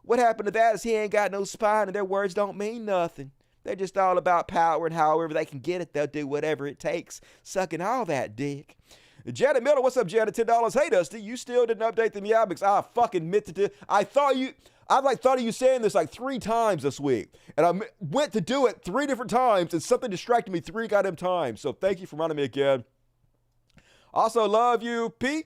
What happened to that is he ain't got no spine, and their words don't mean nothing. They're just all about power, and however they can get it, they'll do whatever it takes. Sucking all that dick. Janet Miller, what's up, Janet? $10. Hey, Dusty, you still didn't update the meow because I fucking meant to. I've thought of you saying this like 3 times this week, and I went to do it 3 different times, and something distracted me 3 goddamn times. So thank you for reminding me again. Also, love you, P.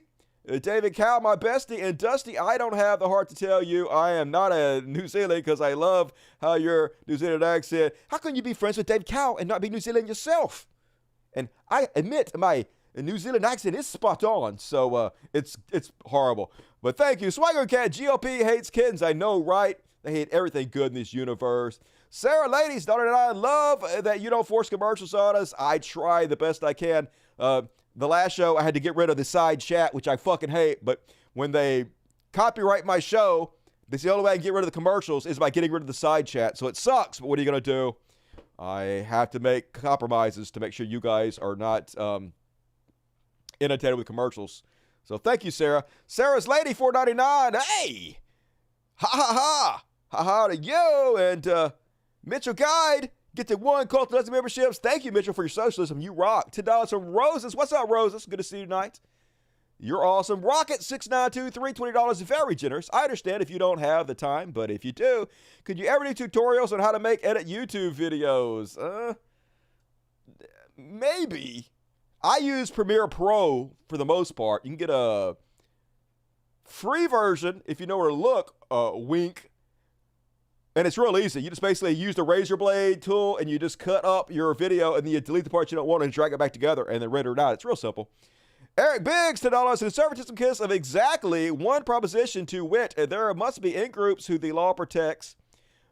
David Cow, my bestie, and Dusty, I don't have the heart to tell you I am not a New Zealand because I love how your New Zealand accent. How can you be friends with David Cow and not be New Zealand yourself? And I admit my New Zealand accent is spot on, so it's horrible. But thank you. Swagger Cat, GOP hates kittens. I know, right? They hate everything good in this universe. Sarah Ladies, daughter and I love that you don't force commercials on us. I try the best I can. The last show, I had to get rid of the side chat, which I fucking hate. But when they copyright my show, the only way I can get rid of the commercials is by getting rid of the side chat. So it sucks, but what are you going to do? I have to make compromises to make sure you guys are not inundated with commercials. So thank you, Sarah. Sarah's Lady, $4.99. Hey! Ha ha ha! Ha ha to you! And Mitchell Guide. Get to 1 Cult to Dusty memberships. Thank you, Mitchell, for your socialism. You rock. $10 from Roses. What's up, Roses? Good to see you tonight. You're awesome. Rocket 692 $320 is very generous. I understand if you don't have the time, but if you do, could you ever do tutorials on how to edit YouTube videos? Maybe. I use Premiere Pro for the most part. You can get a free version if you know where to look. Wink. And it's real easy. You just basically use the razor blade tool and you just cut up your video and then you delete the parts you don't want and drag it back together and then render it out. It's real simple. Eric Biggs, $10. Conservatism consists of exactly one proposition, to wit, there must be in-groups who the law protects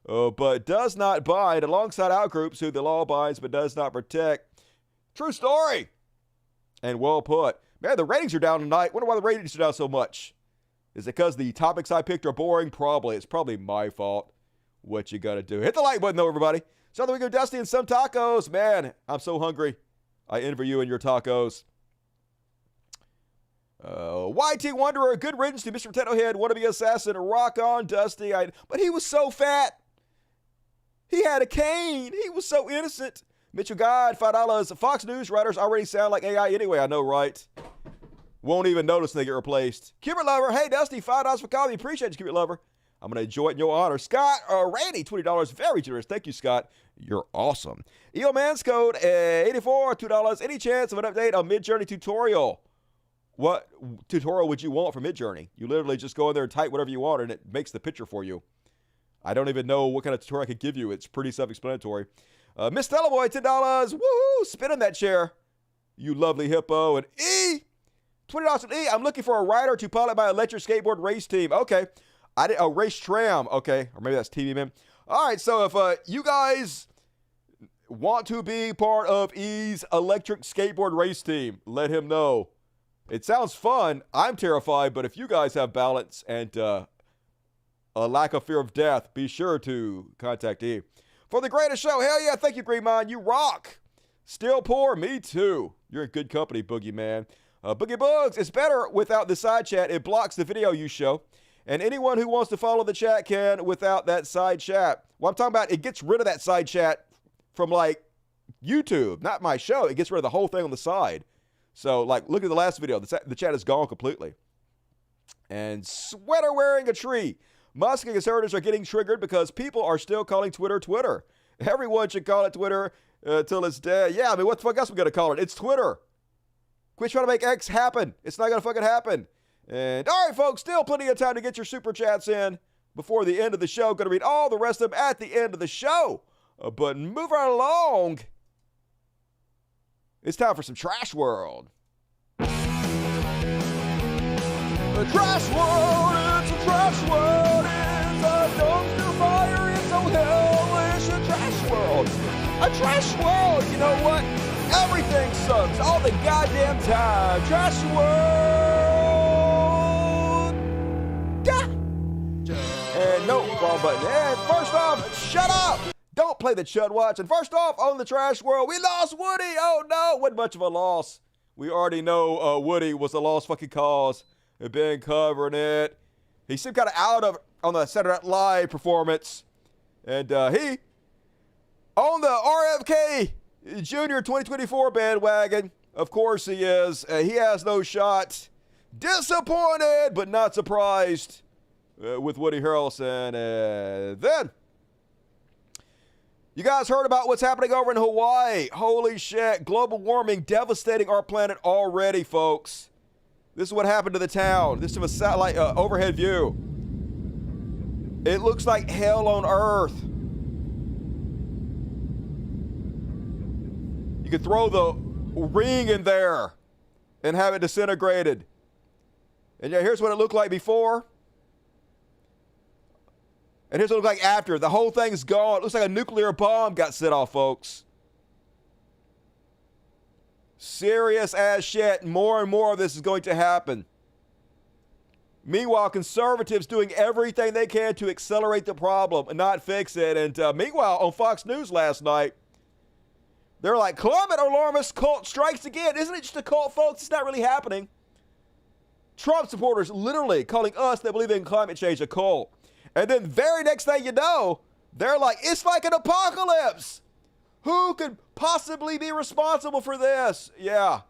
but does not bind, alongside out-groups who the law binds but does not protect. True story. And well put. Man, the ratings are down tonight. Wonder why the ratings are down so much. Is it because the topics I picked are boring? Probably. It's probably my fault. What you gotta do? Hit the like button, though, everybody. So we go, Dusty, and some tacos. Man, I'm so hungry. I envy you and your tacos. YT Wanderer, good riddance to Mr. Potato Head, wannabe assassin, rock on, Dusty. But he was so fat. He had a cane. He was so innocent. Mitchell God, $5. Fox News writers already sound like AI anyway. I know, right? Won't even notice when they get replaced. Cubert Lover, hey, Dusty, $5 for coffee. Appreciate you, Cubert Lover. I'm going to enjoy it in your honor. Scott Randy, $20. Very generous. Thank you, Scott. You're awesome. EO Man's Code, 84, $2. Any chance of an update on Midjourney tutorial? What tutorial would you want for Midjourney? You literally just go in there and type whatever you want, and it makes the picture for you. I don't even know what kind of tutorial I could give you. It's pretty self-explanatory. Miss Stellaboy, $10. Woohoo! Spin in that chair, you lovely hippo. And E, $20 from E. I'm looking for a rider to pilot my electric skateboard race team. Okay. Race tram. Okay. Or maybe that's TV Man. All right. So if you guys want to be part of E's electric skateboard race team, let him know. It sounds fun. I'm terrified, but if you guys have balance and a lack of fear of death, be sure to contact E. For the greatest show, hell yeah, thank you, Green Mind. You rock. Still poor? Me too. You're in good company, Boogeyman. Boogie Bugs, it's better without the side chat. It blocks the video you show. And anyone who wants to follow the chat can without that side chat. What I'm talking about, it gets rid of that side chat from like YouTube, not my show. It gets rid of the whole thing on the side. So, like, look at the last video. The chat is gone completely. And sweater wearing a tree. Musk and conservatives are getting triggered because people are still calling Twitter Twitter. Everyone should call it Twitter till it's dead. Yeah, I mean, what the fuck else are we going to call it? It's Twitter. Quit trying to make X happen. It's not going to fucking happen. And, all right, folks, still plenty of time to get your super chats in before the end of the show. Going to read all the rest of them at the end of the show. But move right along. It's time for some Trash World. The Trash World, it's a Trash World. It's a dumpster fire, it's so hellish. A Trash World. A Trash World. You know what? Everything sucks all the goddamn time. Trash World. Yeah. And no, wrong button. And first off, shut up. Don't play the Chud Watch. And first off, on the Trash World, we lost Woody. Oh, no. Wasn't much of a loss. We already know Woody was a lost fucking cause. We've been covering it. He seemed kind of out of on the Saturday Night Live performance. And he, on the RFK Jr. 2024 bandwagon, of course he is. He has no shot. Disappointed, but not surprised with Woody Harrelson. And then, you guys heard about what's happening over in Hawaii. Holy shit. Global warming devastating our planet already, folks. This is what happened to the town. This is a satellite overhead view. It looks like hell on earth. You could throw the ring in there and have it disintegrated. And yeah, here's what it looked like before. And here's what it looked like after. The whole thing's gone. It looks like a nuclear bomb got set off, folks. Serious ass shit. More and more of this is going to happen. Meanwhile, conservatives doing everything they can to accelerate the problem and not fix it. And meanwhile, on Fox News last night, they're like, climate alarmist cult strikes again. Isn't it just a cult, folks? It's not really happening. Trump supporters literally calling us that believe in climate change a cult. And then very next thing you know, they're like, it's like an apocalypse. Who could possibly be responsible for this? Yeah,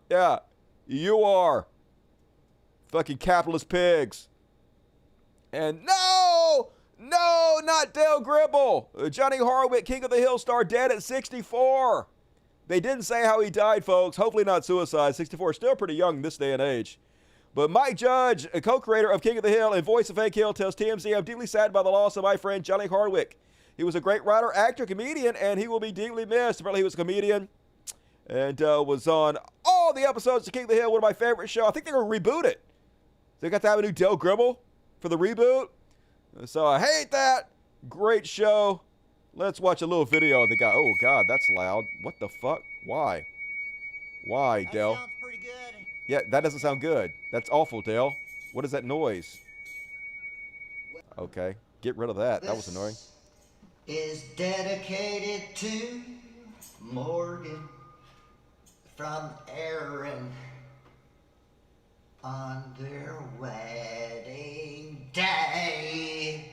you are. Fucking capitalist pigs. And no, not Dale Gribble. Johnny Hardwick, King of the Hill star, dead at 64. They didn't say how he died, folks. Hopefully not suicide. 64 is still pretty young in this day and age. But Mike Judge, a co-creator of King of the Hill and voice of Fake Hill, tells TMZ, I'm deeply saddened by the loss of my friend Johnny Hardwick. He was a great writer, actor, comedian, and he will be deeply missed. Apparently he was a comedian and was on all the episodes of King of the Hill, one of my favorite shows. I think they're going to reboot it. They got to have a new Dale Gribble for the reboot. So I hate that. Great show. Let's watch a little video of the guy. Oh, God, that's loud. What the fuck? Why? Why, Dale? That sounds pretty good. Yeah, that doesn't sound good. That's awful, Dale. What is that noise? Okay, get rid of that. That was annoying. Is dedicated to Morgan from Aaron on their wedding day.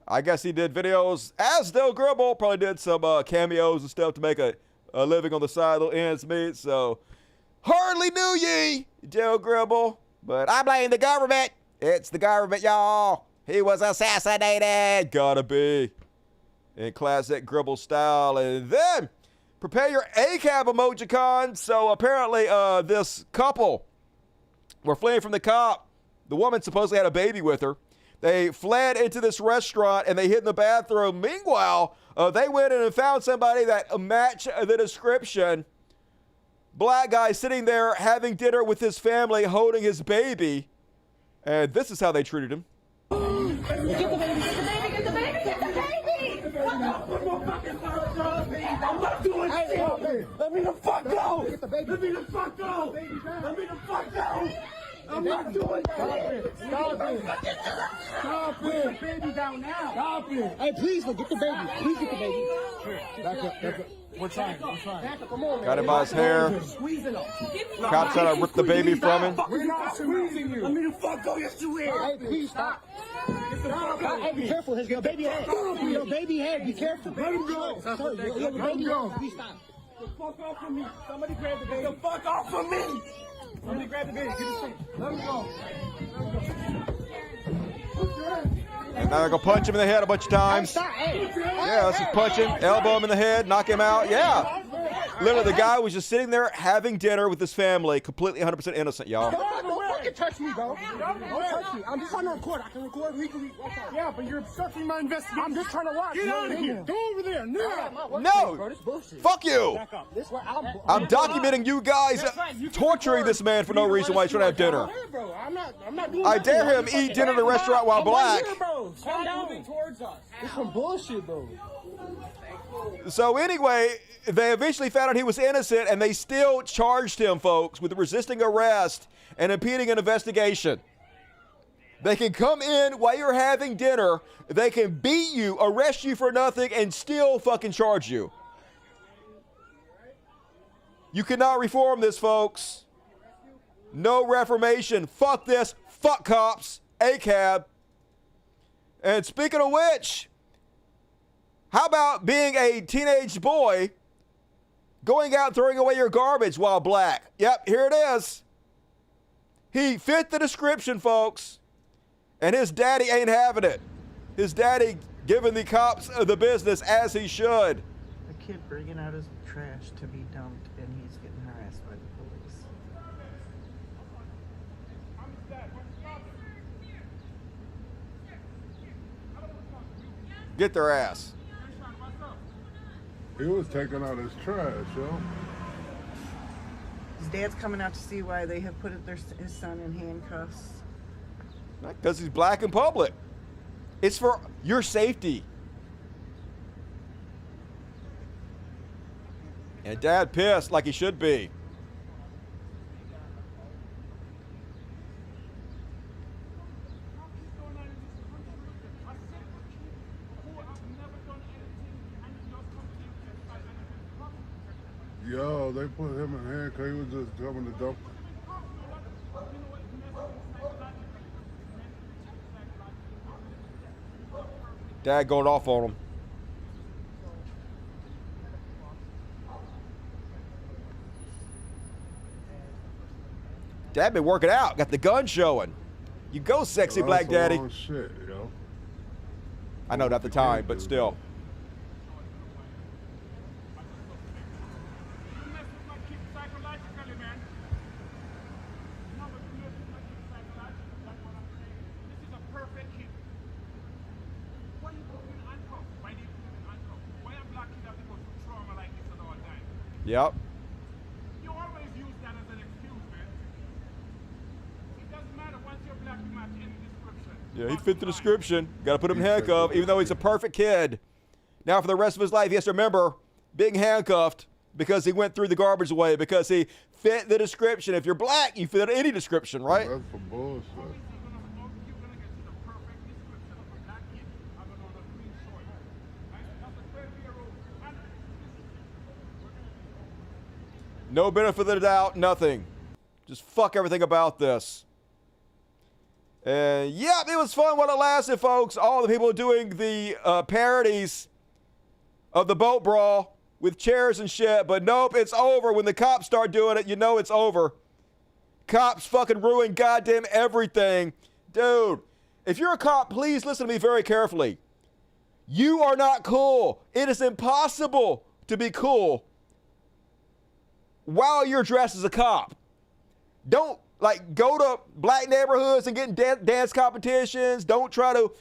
I guess he did videos as Dale Gribble. Probably did some cameos and stuff to make a living on the side, little ends meet. So hardly knew ye, Dale Gribble. But I blame the government. It's the government, y'all. He was assassinated. Gotta be. In classic Gribble style. And then, prepare your ACAB emojicon. So apparently this couple were fleeing from the cop. The woman supposedly had a baby with her. They fled into this restaurant and they hid in the bathroom. Meanwhile, they went in and found somebody that matched the description. Black guy sitting there having dinner with his family, holding his baby. And this is how they treated him. Get the baby, get the baby, get the baby, get the baby! I'm not doing shit! Let me the fuck go! Let me the fuck go! Let me the fuck go! I'm not doing shit! Stop it! Stop it! Put the baby down now! Stop it! Hey, please, look, get the baby. Please get the baby. Back up, back up. We're trying. Back up, come on, man. Got him by his hair. Cop trying to rip the baby from him. We're not squeezing you. Let me the fuck go. Yes, you is. Hey, please stop. Hey, be careful. His baby head. Your baby head. Be careful. Let him go. Your baby head. Please stop. The fuck off from me. Somebody grab the baby. The fuck off from me. Somebody grab the baby. Get his feet. Let him go. And now they're going to punch him in the head a bunch of times. Yeah, let's just punch him, elbow him in the head, knock him out. Yeah. Literally, the guy was just sitting there having dinner with his family, completely 100% innocent, y'all. Don't fucking touch me, bro. Don't touch me. I'm just trying to record. I can record legally. Yeah, but you're obstructing my investigation. I'm just trying to watch. Get out of here. Go over there. No. Fuck you. I'm documenting you guys torturing this man for no reason while he's trying to have dinner. I dare him eat dinner at a restaurant while black. Calm down. Towards us. It's some bullshit, bro. So anyway, they eventually found out he was innocent, and they still charged him, folks, with resisting arrest and impeding an investigation. They can come in while you're having dinner, they can beat you, arrest you for nothing, and still fucking charge you. You cannot reform this, folks. No reformation. Fuck this. Fuck cops. ACAB. And speaking of which, how about being a teenage boy going out and throwing away your garbage while black? Yep, here it is. He fit the description, folks. And his daddy ain't having it. His daddy giving the cops the business as he should. A kid bringing out his trash to be dumped and he's getting harassed by the police. Get their ass. He was taking out his trash, yo. His dad's coming out to see why they have put his son in handcuffs. Because he's black in public. It's for your safety. And dad pissed like he should be. Yo, they put him in handcuffs. He was just coming to dump. Dad going off on him. Dad been working out. Got the gun showing. You go, sexy black daddy. Shit, yo. I know, not the time, but still. Yep. You always use that as an excuse, man. It doesn't matter once you're black, you match any description. Yeah, he fit the description. Got to put him in handcuffs, even though he's a perfect kid. Now, for the rest of his life, he has to remember being handcuffed because he went through the garbage away, because he fit the description. If you're black, you fit any description, right? That's for bullshit. No benefit of the doubt, nothing. Just fuck everything about this. And yeah, it was fun while it lasted, folks. All the people doing the parodies of the boat brawl with chairs and shit. But nope, it's over. When the cops start doing it, you know it's over. Cops fucking ruin goddamn everything. Dude, if you're a cop, please listen to me very carefully. You are not cool. It is impossible to be cool while you're dressed as a cop. Don't go to black neighborhoods and get in dance competitions. Don't try to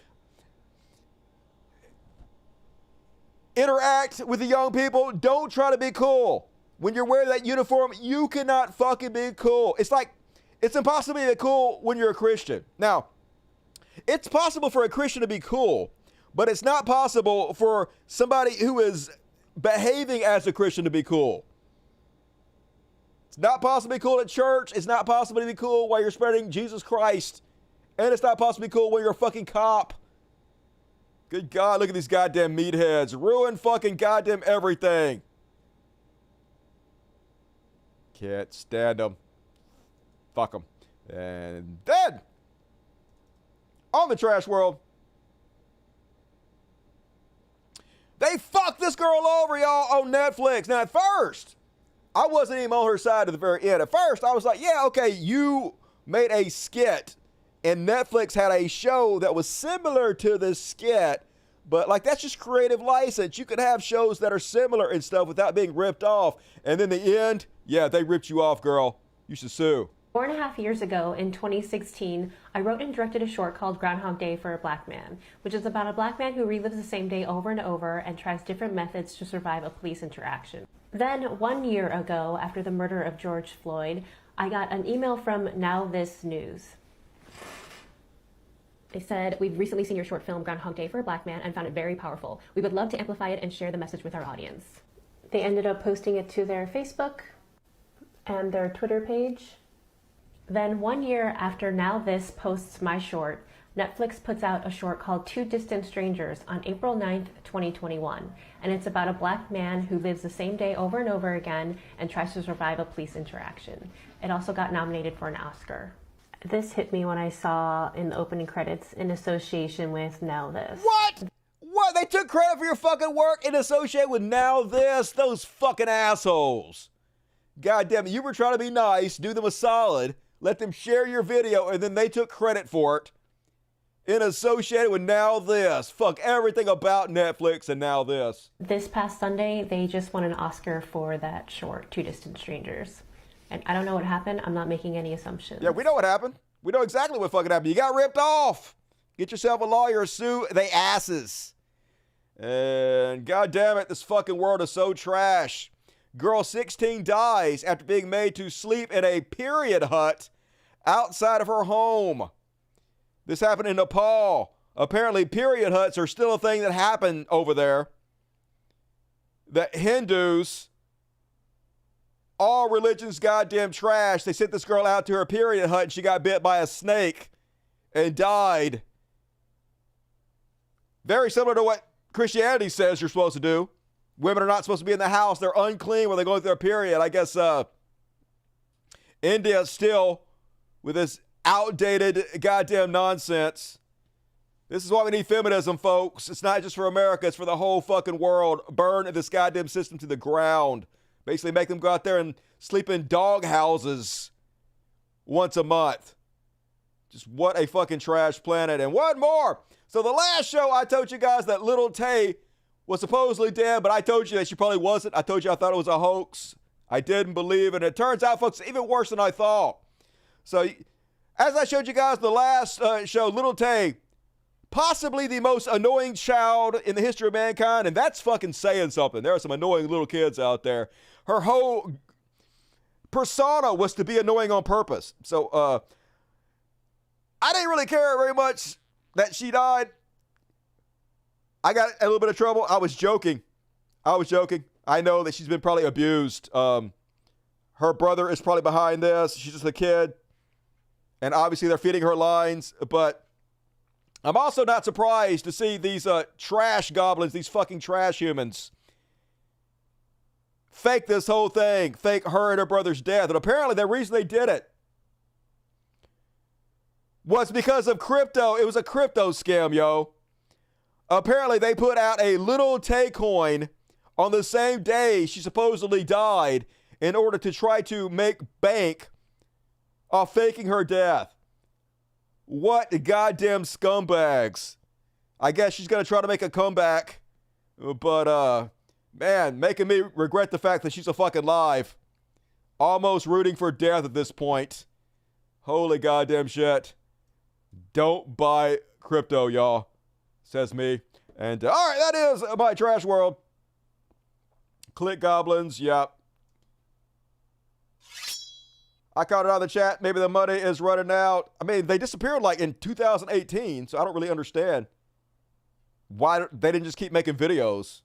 interact with the young people. Don't try to be cool. When you're wearing that uniform, you cannot fucking be cool. It's impossible to be cool when you're a Christian. Now, it's possible for a Christian to be cool, but it's not possible for somebody who is behaving as a Christian to be cool. It's not possible to be cool at church. It's not possible to be cool while you're spreading Jesus Christ. And it's not possible to be cool when you're a fucking cop. Good God, look at these goddamn meatheads. Ruin fucking goddamn everything. Can't stand them. Fuck them. And then, on the trash world, they fucked this girl over, y'all, on Netflix. Now, at first, I wasn't even on her side to the very end. At first, I was like, yeah, okay, you made a skit, and Netflix had a show that was similar to this skit, but that's just creative license. You could have shows that are similar and stuff without being ripped off. And then the end, yeah, they ripped you off, girl. You should sue. 4.5 years ago, in 2016, I wrote and directed a short called Groundhog Day for a Black Man, which is about a black man who relives the same day over and over and tries different methods to survive a police interaction. Then, 1 year ago, after the murder of George Floyd, I got an email from Now This News. They said, "We've recently seen your short film, Groundhog Day for a Black Man, and found it very powerful. We would love to amplify it and share the message with our audience." They ended up posting it to their Facebook and their Twitter page. Then 1 year after Now This posts my short, Netflix puts out a short called Two Distant Strangers on April 9th, 2021. And it's about a black man who lives the same day over and over again and tries to survive a police interaction. It also got nominated for an Oscar. This hit me when I saw in the opening credits in association with Now This. What? What? They took credit for your fucking work in association with Now This? Those fucking assholes. God damn it. You were trying to be nice, do them a solid, let them share your video, and then they took credit for it in associated with Now This. Fuck everything about Netflix and Now This. This past Sunday, they just won an Oscar for that short, Two Distant Strangers. And I don't know what happened. I'm not making any assumptions. Yeah, we know what happened. We know exactly what fucking happened. You got ripped off. Get yourself a lawyer, sue they asses. And God damn it, this fucking world is so trash. Girl 16 dies after being made to sleep in a period hut outside of her home. This happened in Nepal. Apparently, period huts are still a thing that happen over there. That Hindus, all religions goddamn trash. They sent this girl out to her period hut and she got bit by a snake and died. Very similar to what Christianity says you're supposed to do. Women are not supposed to be in the house. They're unclean when they're going through their period. I guess India still with this outdated goddamn nonsense. This is why we need feminism, folks. It's not just for America. It's for the whole fucking world. Burn this goddamn system to the ground. Basically make them go out there and sleep in dog houses once a month. Just what a fucking trash planet. And one more. So the last show I told you guys that Lil Tay was supposedly dead, but I told you that she probably wasn't. I told you I thought it was a hoax. I didn't believe it. And it turns out, folks, even worse than I thought. So as I showed you guys the last show, Lil Tay, possibly the most annoying child in the history of mankind, and that's fucking saying something. There are some annoying little kids out there. Her whole persona was to be annoying on purpose. So I didn't really care very much that she died. I got a little bit of trouble. I was joking. I know that she's been probably abused. Her brother is probably behind this. She's just a kid. And obviously they're feeding her lines. But I'm also not surprised to see these trash goblins, these fucking trash humans, fake this whole thing, fake her and her brother's death. And apparently the reason they did it was because of crypto. It was a crypto scam, yo. Apparently they put out a Lil Tay coin on the same day she supposedly died in order to try to make bank of faking her death. What goddamn scumbags. I guess she's going to try to make a comeback. But, man, making me regret the fact that she's a fucking live. Almost rooting for death at this point. Holy goddamn shit. Don't buy crypto, y'all. Says me. And, all right, that is my trash world. Click goblins, yep. I caught it on the chat. Maybe the money is running out. I mean, they disappeared like in 2018, so I don't really understand why they didn't just keep making videos.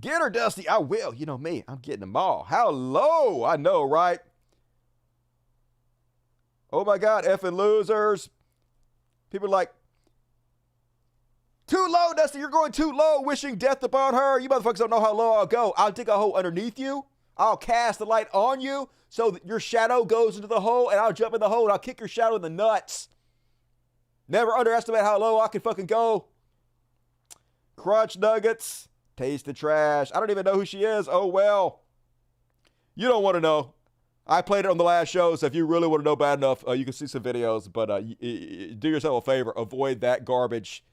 Get her, Dusty. I will. You know me. I'm getting them all. Hello. I know, right? Oh, my God. Effing losers. People are like, too low, Dusty. You're going too low, wishing death upon her. You motherfuckers don't know how low I'll go. I'll dig a hole underneath you. I'll cast the light on you so that your shadow goes into the hole, and I'll jump in the hole, and I'll kick your shadow in the nuts. Never underestimate how low I can fucking go. Crunch nuggets. Taste the trash. I don't even know who she is. Oh, well. You don't want to know. I played it on the last show, so if you really want to know bad enough, you can see some videos, but do yourself a favor. Avoid that garbage.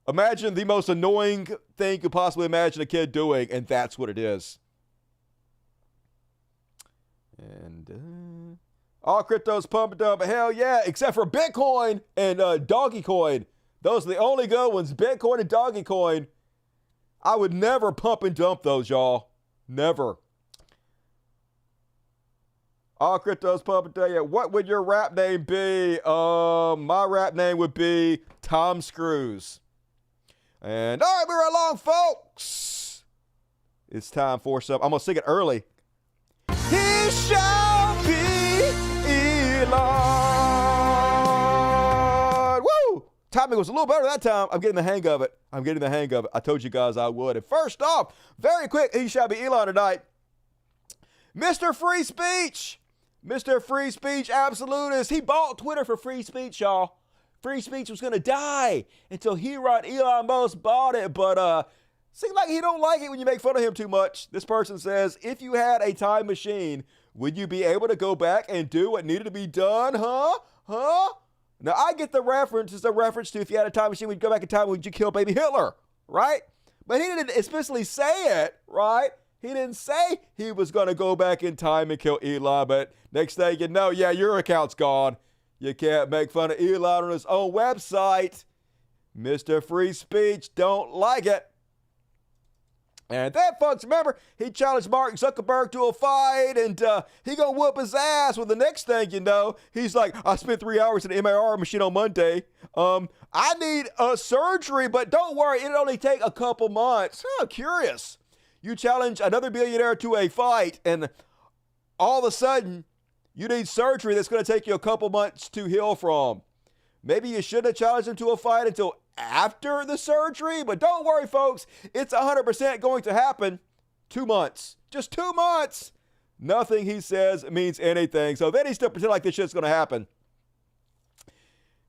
Imagine the most annoying thing you could possibly imagine a kid doing, and that's what it is. And all cryptos pump and dump. Hell yeah, except for Bitcoin and Dogecoin. Those are the only good ones. Bitcoin and Dogecoin. I would never pump and dump those, y'all. Never. All cryptos pump and dump. Yeah. What would your rap name be? My rap name would be Tom Screws. And all right, we're along, folks. It's time for some. I'm going to sing it early. He shall be Elon. Woo! Timing was a little better that time. I'm getting the hang of it. I told you guys I would. And first off, very quick, he shall be Elon tonight. Mr. Free Speech. Mr. Free Speech Absolutist. He bought Twitter for free speech, y'all. Free speech was going to die until Elon Musk bought it. But seems like he don't like it when you make fun of him too much. This person says, if you had a time machine, would you be able to go back and do what needed to be done? Huh? Now, I get the reference. It's a reference to if you had a time machine, would you go back in time, would you kill baby Hitler? Right? But he didn't explicitly say it, right? He didn't say he was going to go back in time and kill Elon. But next thing you know, yeah, your account's gone. You can't make fun of Elon on his own website. Mr. Free Speech don't like it. And then, folks, remember, he challenged Mark Zuckerberg to a fight, and he gonna whoop his ass. Well, the next thing you know, he's like, I spent 3 hours in the MRI machine on Monday. I need a surgery, but don't worry, it'll only take a couple months. Curious. You challenge another billionaire to a fight, and all of a sudden, you need surgery that's going to take you a couple months to heal from. Maybe you shouldn't have challenged him to a fight until after the surgery, but don't worry, folks. It's 100% going to happen. 2 months. Just 2 months. Nothing he says means anything. So then he still pretend like this shit's going to happen.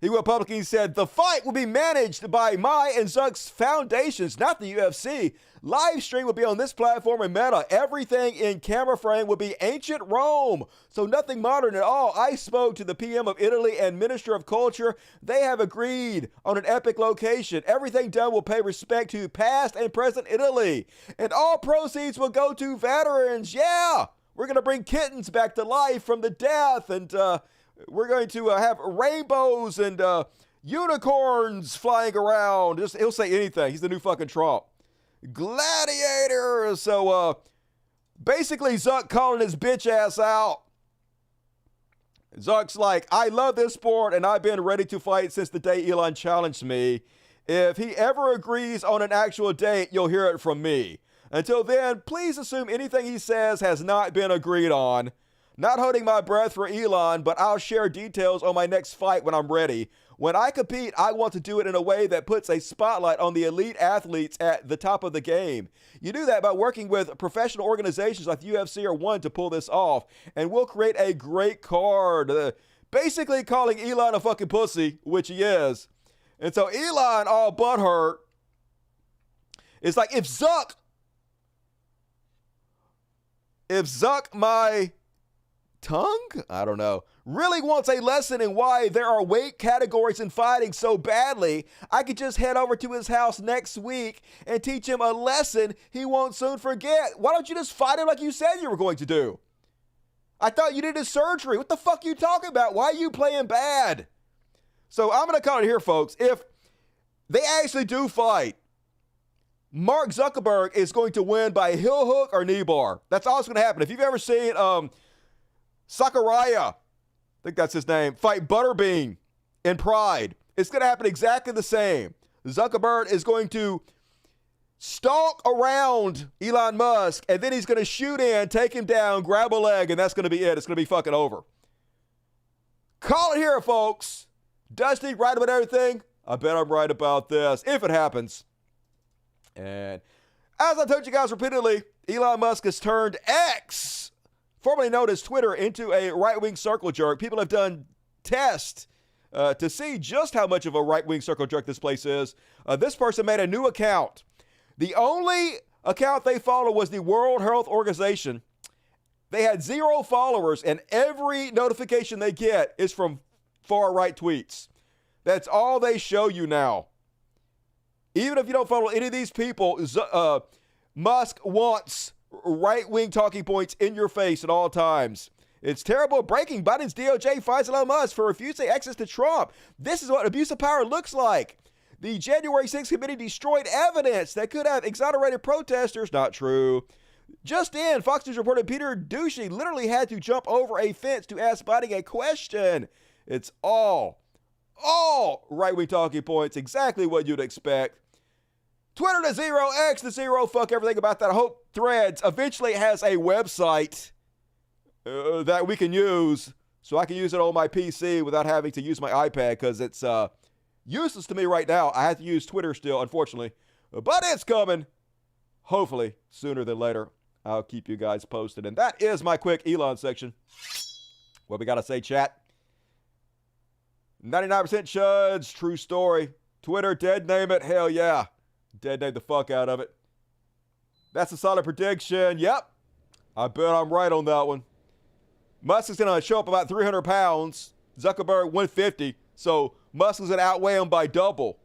He went public and he said, the fight will be managed by my and Zuck's foundations, not the UFC. Live stream will be on this platform and Meta. Everything in camera frame will be ancient Rome. So nothing modern at all. I spoke to the PM of Italy and Minister of Culture. They have agreed on an epic location. Everything done will pay respect to past and present Italy. And all proceeds will go to veterans. Yeah, we're going to bring kittens back to life from the death. And we're going to have rainbows and unicorns flying around. He'll say anything. He's the new fucking Trump. Gladiator. So basically Zuck calling his bitch ass out. Zuck's like, I love this sport and I've been ready to fight since the day Elon challenged me. If he ever agrees on an actual date, you'll hear it from me. Until then, please assume anything he says has not been agreed on. Not holding my breath for Elon, but I'll share details on my next fight when I'm ready. When I compete, I want to do it in a way that puts a spotlight on the elite athletes at the top of the game. You do that by working with professional organizations like the UFC or ONE to pull this off, and we'll create a great card. Basically calling Elon a fucking pussy, which he is. And so Elon, all butthurt, it's like if Zuck, my tongue? I don't know. Really wants a lesson in why there are weight categories in fighting so badly, I could just head over to his house next week and teach him a lesson he won't soon forget. Why don't you just fight him like you said you were going to do? I thought you did his surgery. What the fuck are you talking about? Why are you playing bad? So I'm going to call it here, folks. If they actually do fight, Mark Zuckerberg is going to win by heel hook or knee bar. That's all that's going to happen. If you've ever seen Sakurai, I think that's his name, fight Butterbean in Pride, it's going to happen exactly the same. Zuckerberg is going to stalk around Elon Musk, and then he's going to shoot in, take him down, grab a leg, and that's going to be it. It's going to be fucking over. Call it here, folks. Does he right about everything? I bet I'm right about this, if it happens. And as I told you guys repeatedly, Elon Musk has turned X, formerly known as Twitter, into a right-wing circle jerk. People have done tests to see just how much of a right-wing circle jerk this place is. This person made a new account. The only account they follow was the World Health Organization. They had 0 followers, and every notification they get is from far-right tweets. That's all they show you now. Even if you don't follow any of these people, Musk wants right-wing talking points in your face at all times. It's terrible. Breaking: Biden's DOJ finds Elon Musk for refusing access to Trump. This is what abuse of power looks like. The January 6th committee destroyed evidence that could have exonerated protesters. Not true. Just in, Fox News reported Peter Ducey literally had to jump over a fence to ask Biden a question. It's all right-wing talking points. Exactly what you'd expect. Twitter to 0, X to 0, fuck everything about that. I hope Threads eventually has a website that we can use so I can use it on my PC without having to use my iPad, because it's useless to me right now. I have to use Twitter still, unfortunately. But it's coming. Hopefully, sooner than later. I'll keep you guys posted. And that is my quick Elon section. What we got to say, chat? 99% Chuds, true story. Twitter, dead name it, hell yeah. Dead name the fuck out of it. That's a solid prediction. Yep. I bet I'm right on that one. Musk is going to show up about 300 pounds. Zuckerberg 150. So Musk is going to outweigh him by double.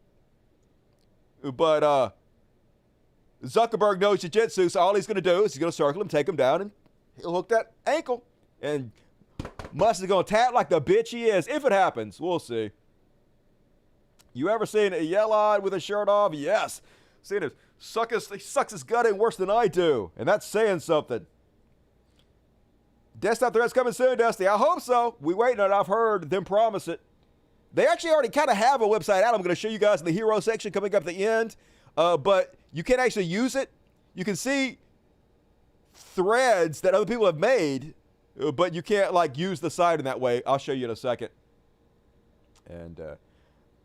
But Zuckerberg knows jiu-jitsu, so all he's going to do is he's going to circle him, take him down, and he'll hook that ankle. And Musk is going to tap like the bitch he is. If it happens, we'll see. You ever seen a yell-eyed with his shirt off? Yes. Seen him he sucks his gut in worse than I do. And that's saying something. Desktop Threads coming soon, Dusty. I hope so. We waiting on it. I've heard them promise it. They actually already kind of have a website out. I'm going to show you guys in the hero section coming up at the end. But you can't actually use it. You can see threads that other people have made, but you can't like use the site in that way. I'll show you in a second. And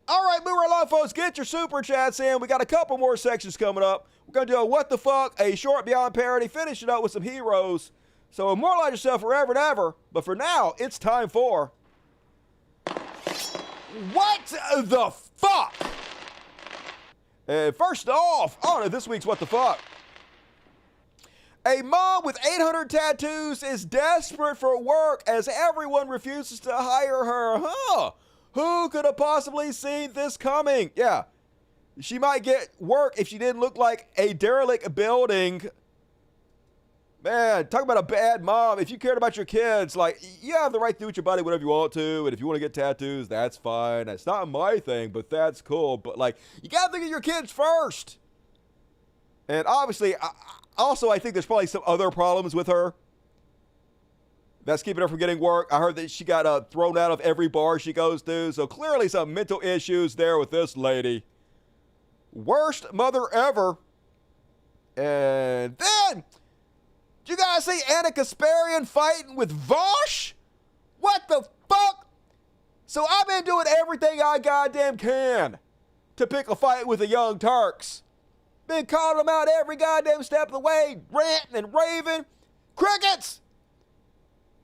all right, move right along, folks. Get your super chats in. We got a couple more sections coming up. We're going to do a what the fuck, a short beyond parody, finish it up with some heroes. So immortalize yourself forever and ever. But for now, it's time for what the fuck? And first off, on this week's what the fuck. A mom with 800 tattoos is desperate for work as everyone refuses to hire her. Huh? Who could have possibly seen this coming? Yeah. She might get work if she didn't look like a derelict building. Man, talk about a bad mom. If you cared about your kids, like, you have the right to do with your body whatever you want to. And if you want to get tattoos, that's fine. It's not my thing, but that's cool. But, like, you got to think of your kids first. And obviously, I think there's probably some other problems with her that's keeping her from getting work. I heard that she got thrown out of every bar she goes to. So clearly some mental issues there with this lady. Worst mother ever. And then, did you guys see Anna Kasparian fighting with Vosh? What the fuck? So I've been doing everything I goddamn can to pick a fight with the Young Turks. Been calling them out every goddamn step of the way, ranting and raving. Crickets!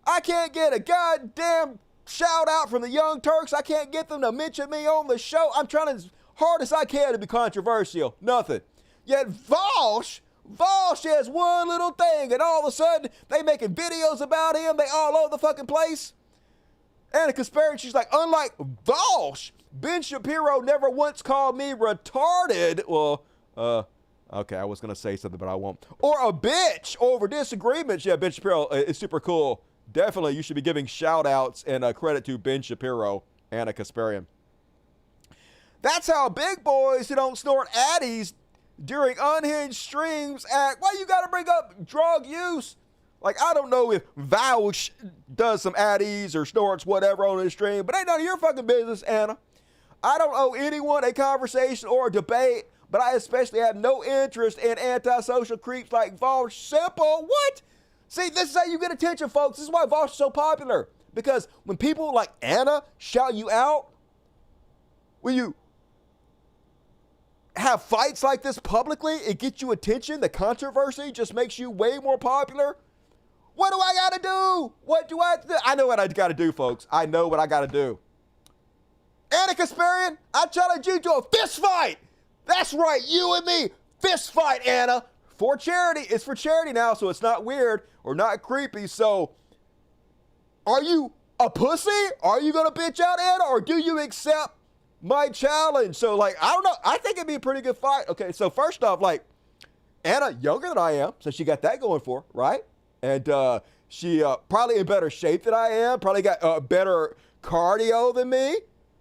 I can't get a goddamn shout out from the Young Turks. I can't get them to mention me on the show. I'm trying as hard as I can to be controversial. Nothing. Yet Vosh Vosh has one little thing, and all of a sudden, they making videos about him. They all over the fucking place. And a conspiracy, she's like, unlike Vosh, Ben Shapiro never once called me retarded. Well, okay, I was going to say something, but I won't. Or a bitch over disagreements. Yeah, Ben Shapiro is super cool. Definitely, you should be giving shout-outs and credit to Ben Shapiro and a Kasparian. That's how big boys who don't snort addies during unhinged streams act. Why you got to bring up drug use? Like, I don't know if Vouch does some addies or snorts whatever on his stream, but ain't none of your fucking business, Anna. I don't owe anyone a conversation or a debate, but I especially have no interest in antisocial creeps like Vouch. Simple. What? See, this is how you get attention, folks. This is why Vouch is so popular. Because when people like Anna shout you out, when you have fights like this publicly, it gets you attention. The controversy just makes you way more popular. What do I got to do? What do I have to do? I know what I got to do, folks. I know what I got to do. Anna Kasparian, I challenge you to a fist fight. That's right, you and me. Fist fight, Anna. For charity. It's for charity now, so it's not weird or not creepy. So, are you a pussy? Are you going to bitch out, Anna? Or do you accept my challenge? So, like, I don't know. I think it'd be a pretty good fight. Okay, so first off, like, Anna, younger than I am, so she got that going for her, right? And she probably in better shape than I am, probably got better cardio than me,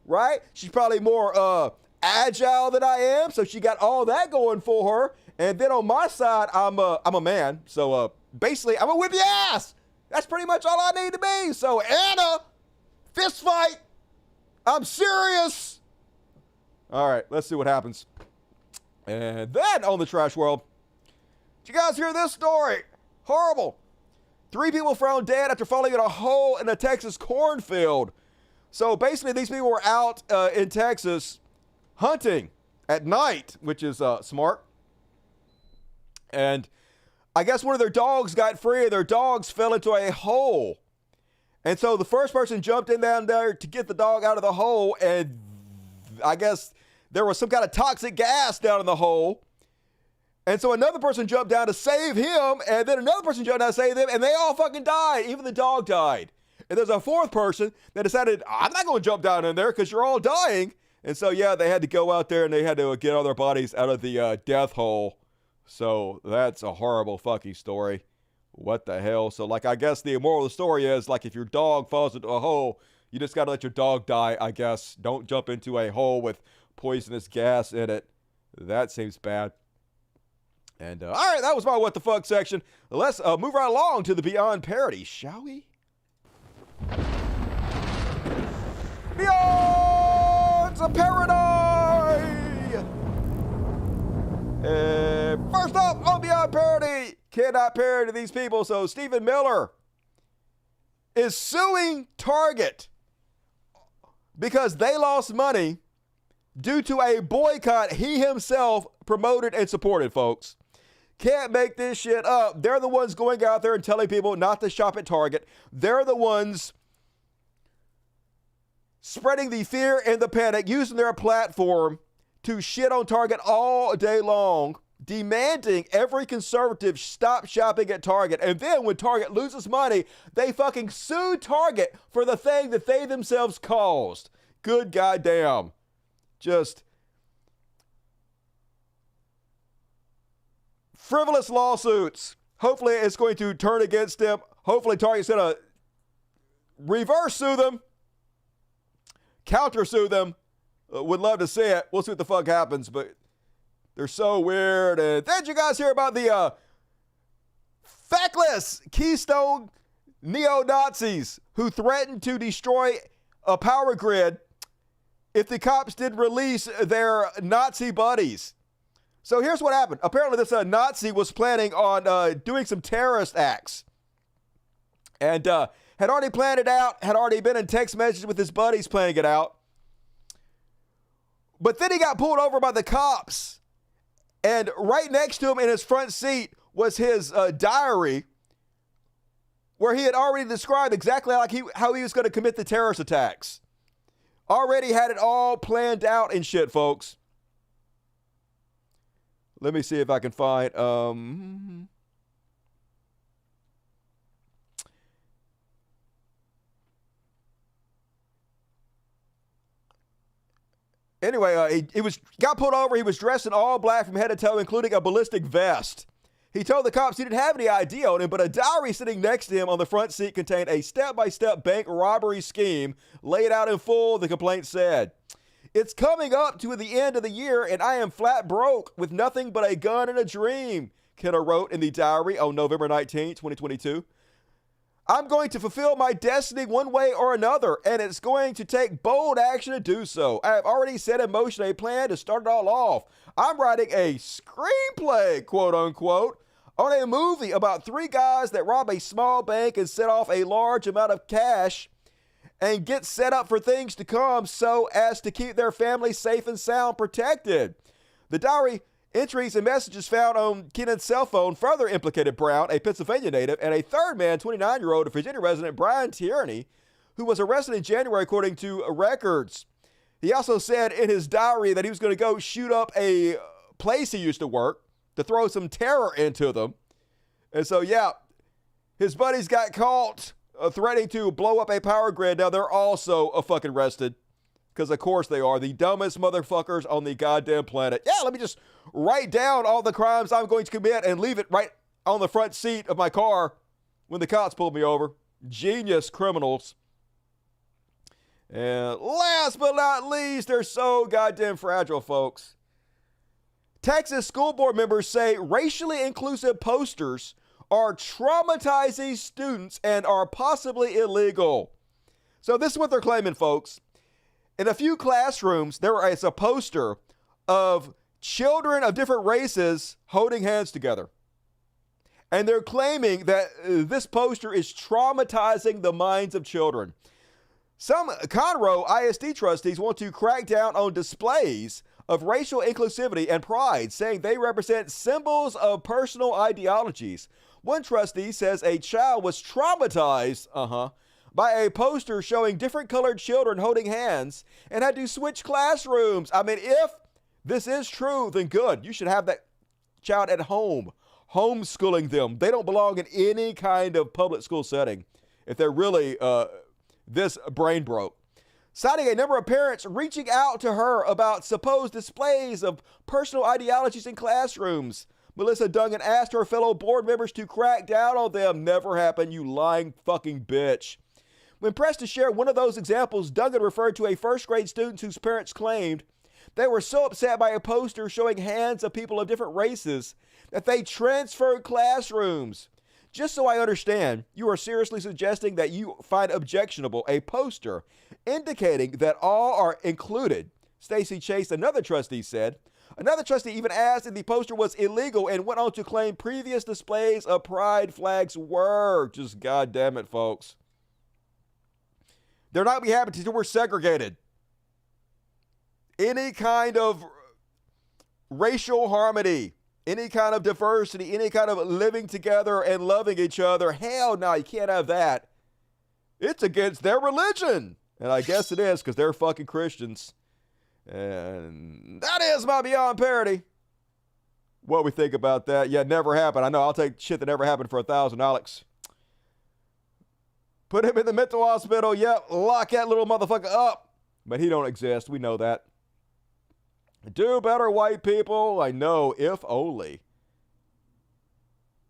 right? She's probably more agile than I am, so she got all that going for her. And then on my side, I'm a man, so basically I'm gonna whip your ass. That's pretty much all I need to be. So Anna, fist fight. I'm serious. All right, let's see what happens. And then on the trash world, did you guys hear this story? Horrible. 3 people found dead after falling in a hole in a Texas cornfield. So basically, these people were out in Texas hunting at night, which is smart. And I guess one of their dogs got free and their dogs fell into a hole. And so the first person jumped in down there to get the dog out of the hole, and I guess there was some kind of toxic gas down in the hole. And so another person jumped down to save him, and then another person jumped down to save them, and they all fucking died. Even the dog died. And there's a fourth person that decided, I'm not going to jump down in there because you're all dying. And so, yeah, they had to go out there and they had to get all their bodies out of the death hole. So that's a horrible fucking story. What the hell? So, like, I guess the moral of the story is, like, if your dog falls into a hole, you just got to let your dog die, I guess. Don't jump into a hole with poisonous gas in it. That seems bad. And, all right, that was my what the fuck section. Let's move right along to the Beyond Parody, shall we? Beyond a Parody! First off, on Beyond Parody, cannot parody these people. So Stephen Miller is suing Target because they lost money due to a boycott he himself promoted and supported, folks. Can't make this shit up. They're the ones going out there and telling people not to shop at Target. They're the ones spreading the fear and the panic, using their platform to shit on Target all day long, demanding every conservative stop shopping at Target. And then when Target loses money, they fucking sue Target for the thing that they themselves caused. Good goddamn. Just frivolous lawsuits. Hopefully it's going to turn against them. Hopefully Target's going to reverse sue them, counter sue them. Would love to see it. We'll see what the fuck happens, but they're so weird. And then you guys hear about the feckless Keystone neo-Nazis who threatened to destroy a power grid if the cops did release their Nazi buddies. So here's what happened. Apparently this Nazi was planning on doing some terrorist acts. And had already planned it out, had already been in text messages with his buddies planning it out. But then he got pulled over by the cops. And right next to him in his front seat was his diary, where he had already described exactly like how he was going to commit the terrorist attacks. Already had it all planned out and shit, folks. Let me see if I can find. Anyway, he got pulled over. He was dressed in all black from head to toe, including a ballistic vest. He told the cops he didn't have any ID on him, but a diary sitting next to him on the front seat contained a step-by-step bank robbery scheme laid out in full, the complaint said. It's coming up to the end of the year, and I am flat broke with nothing but a gun and a dream, Kenner wrote in the diary on November 19, 2022. I'm going to fulfill my destiny one way or another, and it's going to take bold action to do so. I have already set in motion a plan to start it all off. I'm writing a screenplay, quote unquote, on a movie about 3 guys that rob a small bank and set off a large amount of cash and get set up for things to come so as to keep their family safe and sound protected. The diary entries and messages found on Kennan's cell phone further implicated Brown, a Pennsylvania native, and a third man, 29-year-old Virginia resident Brian Tierney, who was arrested in January, according to records. He also said in his diary that he was going to go shoot up a place he used to work to throw some terror into them. And so, yeah, his buddies got caught threatening to blow up a power grid. Now, they're also fucking arrested. Because, of course, they are the dumbest motherfuckers on the goddamn planet. Yeah, let me just write down all the crimes I'm going to commit and leave it right on the front seat of my car when the cops pull me over. Genius criminals. And last but not least, they're so goddamn fragile, folks. Texas school board members say racially inclusive posters are traumatizing students and are possibly illegal. So this is what they're claiming, folks. In a few classrooms, there is a poster of children of different races holding hands together. And they're claiming that this poster is traumatizing the minds of children. Some Conroe ISD trustees want to crack down on displays of racial inclusivity and pride, saying they represent symbols of personal ideologies. One trustee says a child was traumatized, by a poster showing different colored children holding hands and had to switch classrooms. I mean, if this is true, then good. You should have that child at home, homeschooling them. They don't belong in any kind of public school setting if they're really this brain broke. Citing a number of parents reaching out to her about supposed displays of personal ideologies in classrooms, Melissa Dungan asked her fellow board members to crack down on them. Never happened, you lying fucking bitch. When pressed to share one of those examples, Dungan referred to a first grade student whose parents claimed they were so upset by a poster showing hands of people of different races that they transferred classrooms. Just so I understand, you are seriously suggesting that you find objectionable a poster indicating that all are included, Stacey Chase, another trustee, said. Another trustee even asked if the poster was illegal and went on to claim previous displays of pride flags were. Just goddamn it, folks. They're not going to be happy until we're segregated. Any kind of racial harmony, any kind of diversity, any kind of living together and loving each other, hell no, you can't have that. It's against their religion. And I guess it is because they're fucking Christians. And that is my Beyond Parody. What we think about that? Yeah, never happened. I know, I'll take shit that never happened for $1,000. Put him in the mental hospital. Yep, lock that little motherfucker up. But he don't exist. We know that. Do better, white people. I know, if only.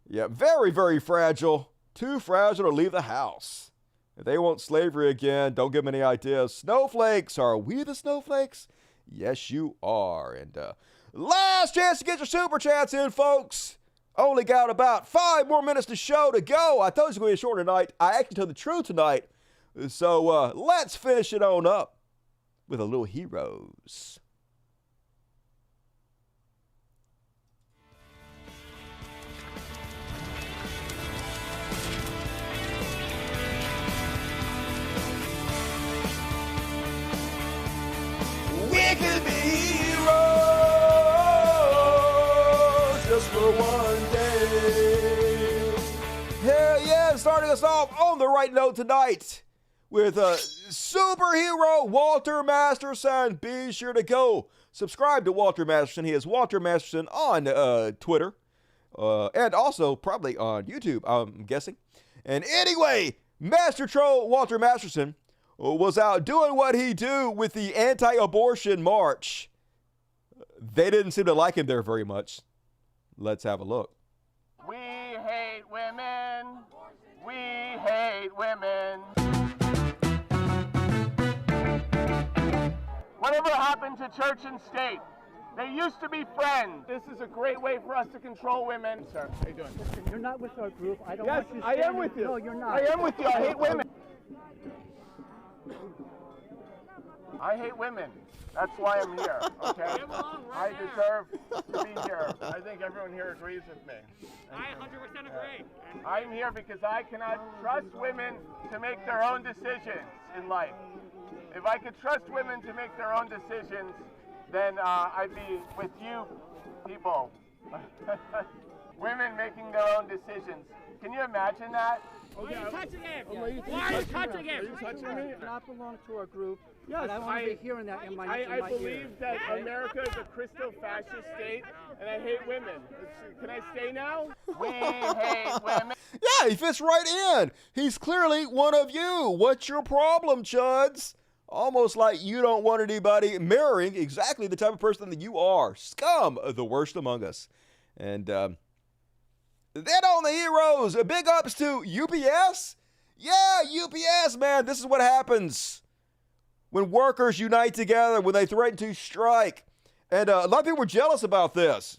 Yeah, very, very fragile. Too fragile to leave the house. If they want slavery again, don't give them any ideas. Snowflakes. Are we the snowflakes? Yes, you are. And last chance to get your super chats in, folks. Only got about 5 more minutes to show to go. I thought it was going to be short tonight. I actually told the truth tonight. So let's finish it on up with a little Heroes. We could be heroes just for one day. Hell yeah, starting us off on the right note tonight with superhero Walter Masterson. Be sure to go subscribe to Walter Masterson. He is Walter Masterson on Twitter and also probably on YouTube, I'm guessing. And anyway, Master Troll Walter Masterson was out doing what he do with the anti-abortion march. They didn't seem to like him there very much. Let's have a look. We hate women. We hate women. Whatever happened to church and state? They used to be friends. This is a great way for us to control women. Sir, how you doing? Listen, you're not with our group. I don't Yes, want you I am standing- with you. No, you're not. I am with you. I hate women. I hate women. That's why I'm here, okay? I deserve to be here. I think everyone here agrees with me. I 100% agree. I'm here because I cannot trust women to make their own decisions in life. If I could trust women to make their own decisions, then I'd be with you people. Women making their own decisions. Can you imagine that? Why are you touching him? Why are you touching him? Are you touching me? Do not belong to our group. Yes, and I want to be hearing that in my I ear. believe that America is a crystal fascist state, and I hate women. Can I stay now? We hate women. Yeah, he fits right in. He's clearly one of you. What's your problem, Chuds? Almost like you don't want anybody marrying exactly the type of person that you are. Scum, the worst among us. And then on the heroes, big ups to UPS. Yeah, UPS, man, this is what happens when workers unite together, when they threaten to strike. And a lot of people were jealous about this.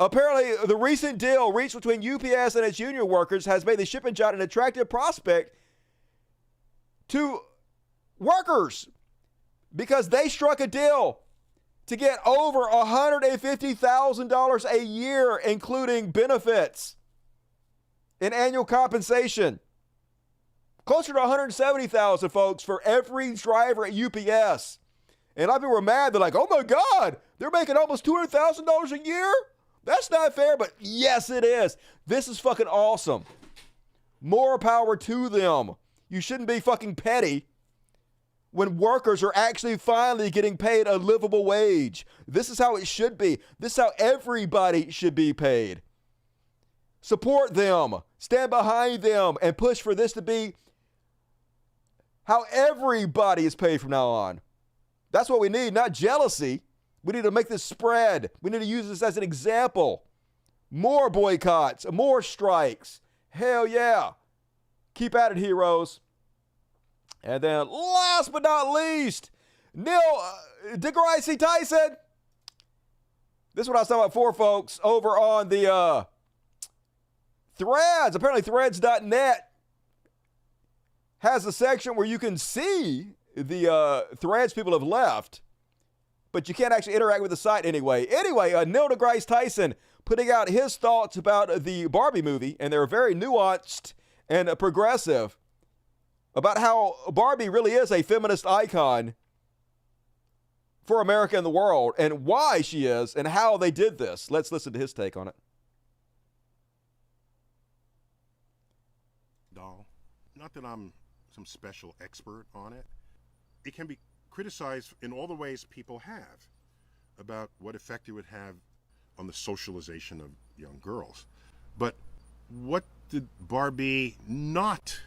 Apparently, the recent deal reached between UPS and its union workers has made the shipping job an attractive prospect to workers because they struck a deal to get over $150,000 a year, including benefits and annual compensation. Closer to $170,000, folks, for every driver at UPS. And a lot of people were mad. They're like, oh my God, they're making almost $200,000 a year? That's not fair, but yes, it is. This is fucking awesome. More power to them. You shouldn't be fucking petty when workers are actually finally getting paid a livable wage. This is how it should be. This is how everybody should be paid. Support them, stand behind them, and push for this to be how everybody is paid from now on. That's what we need, not jealousy. We need to make this spread. We need to use this as an example. More boycotts, more strikes. Hell yeah. Keep at it, heroes. And then last but not least, Neil deGrasse Tyson. This is what I was talking about before, folks, over on the Threads. Apparently threads.net has a section where you can see the threads people have left, but you can't actually interact with the site anyway. Anyway, Neil deGrasse Tyson putting out his thoughts about the Barbie movie, and they're very nuanced and progressive about how Barbie really is a feminist icon for America and the world, and why she is, and how they did this. Let's listen to his take on it. Doll. Not that I'm some special expert on it. It can be criticized in all the ways people have about what effect it would have on the socialization of young girls. But what did Barbie not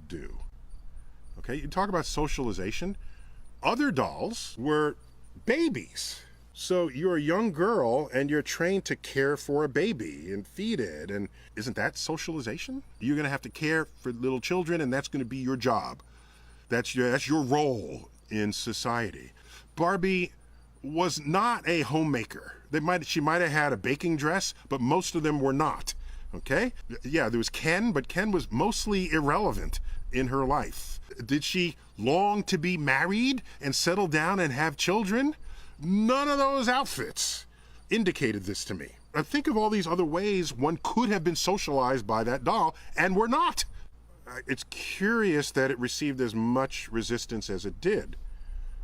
do? Okay, you talk about socialization. Other dolls were babies. So you're a young girl and you're trained to care for a baby and feed it. And isn't that socialization? You're going to have to care for little children, and that's going to be your job. That's your role in society. Barbie was not a homemaker. She might have had a baking dress, but most of them were not. Okay? Yeah, there was Ken, but Ken was mostly irrelevant in her life. Did she long to be married and settle down and have children? None of those outfits indicated this to me. I think of all these other ways one could have been socialized by that doll, and were not. It's curious that it received as much resistance as it did.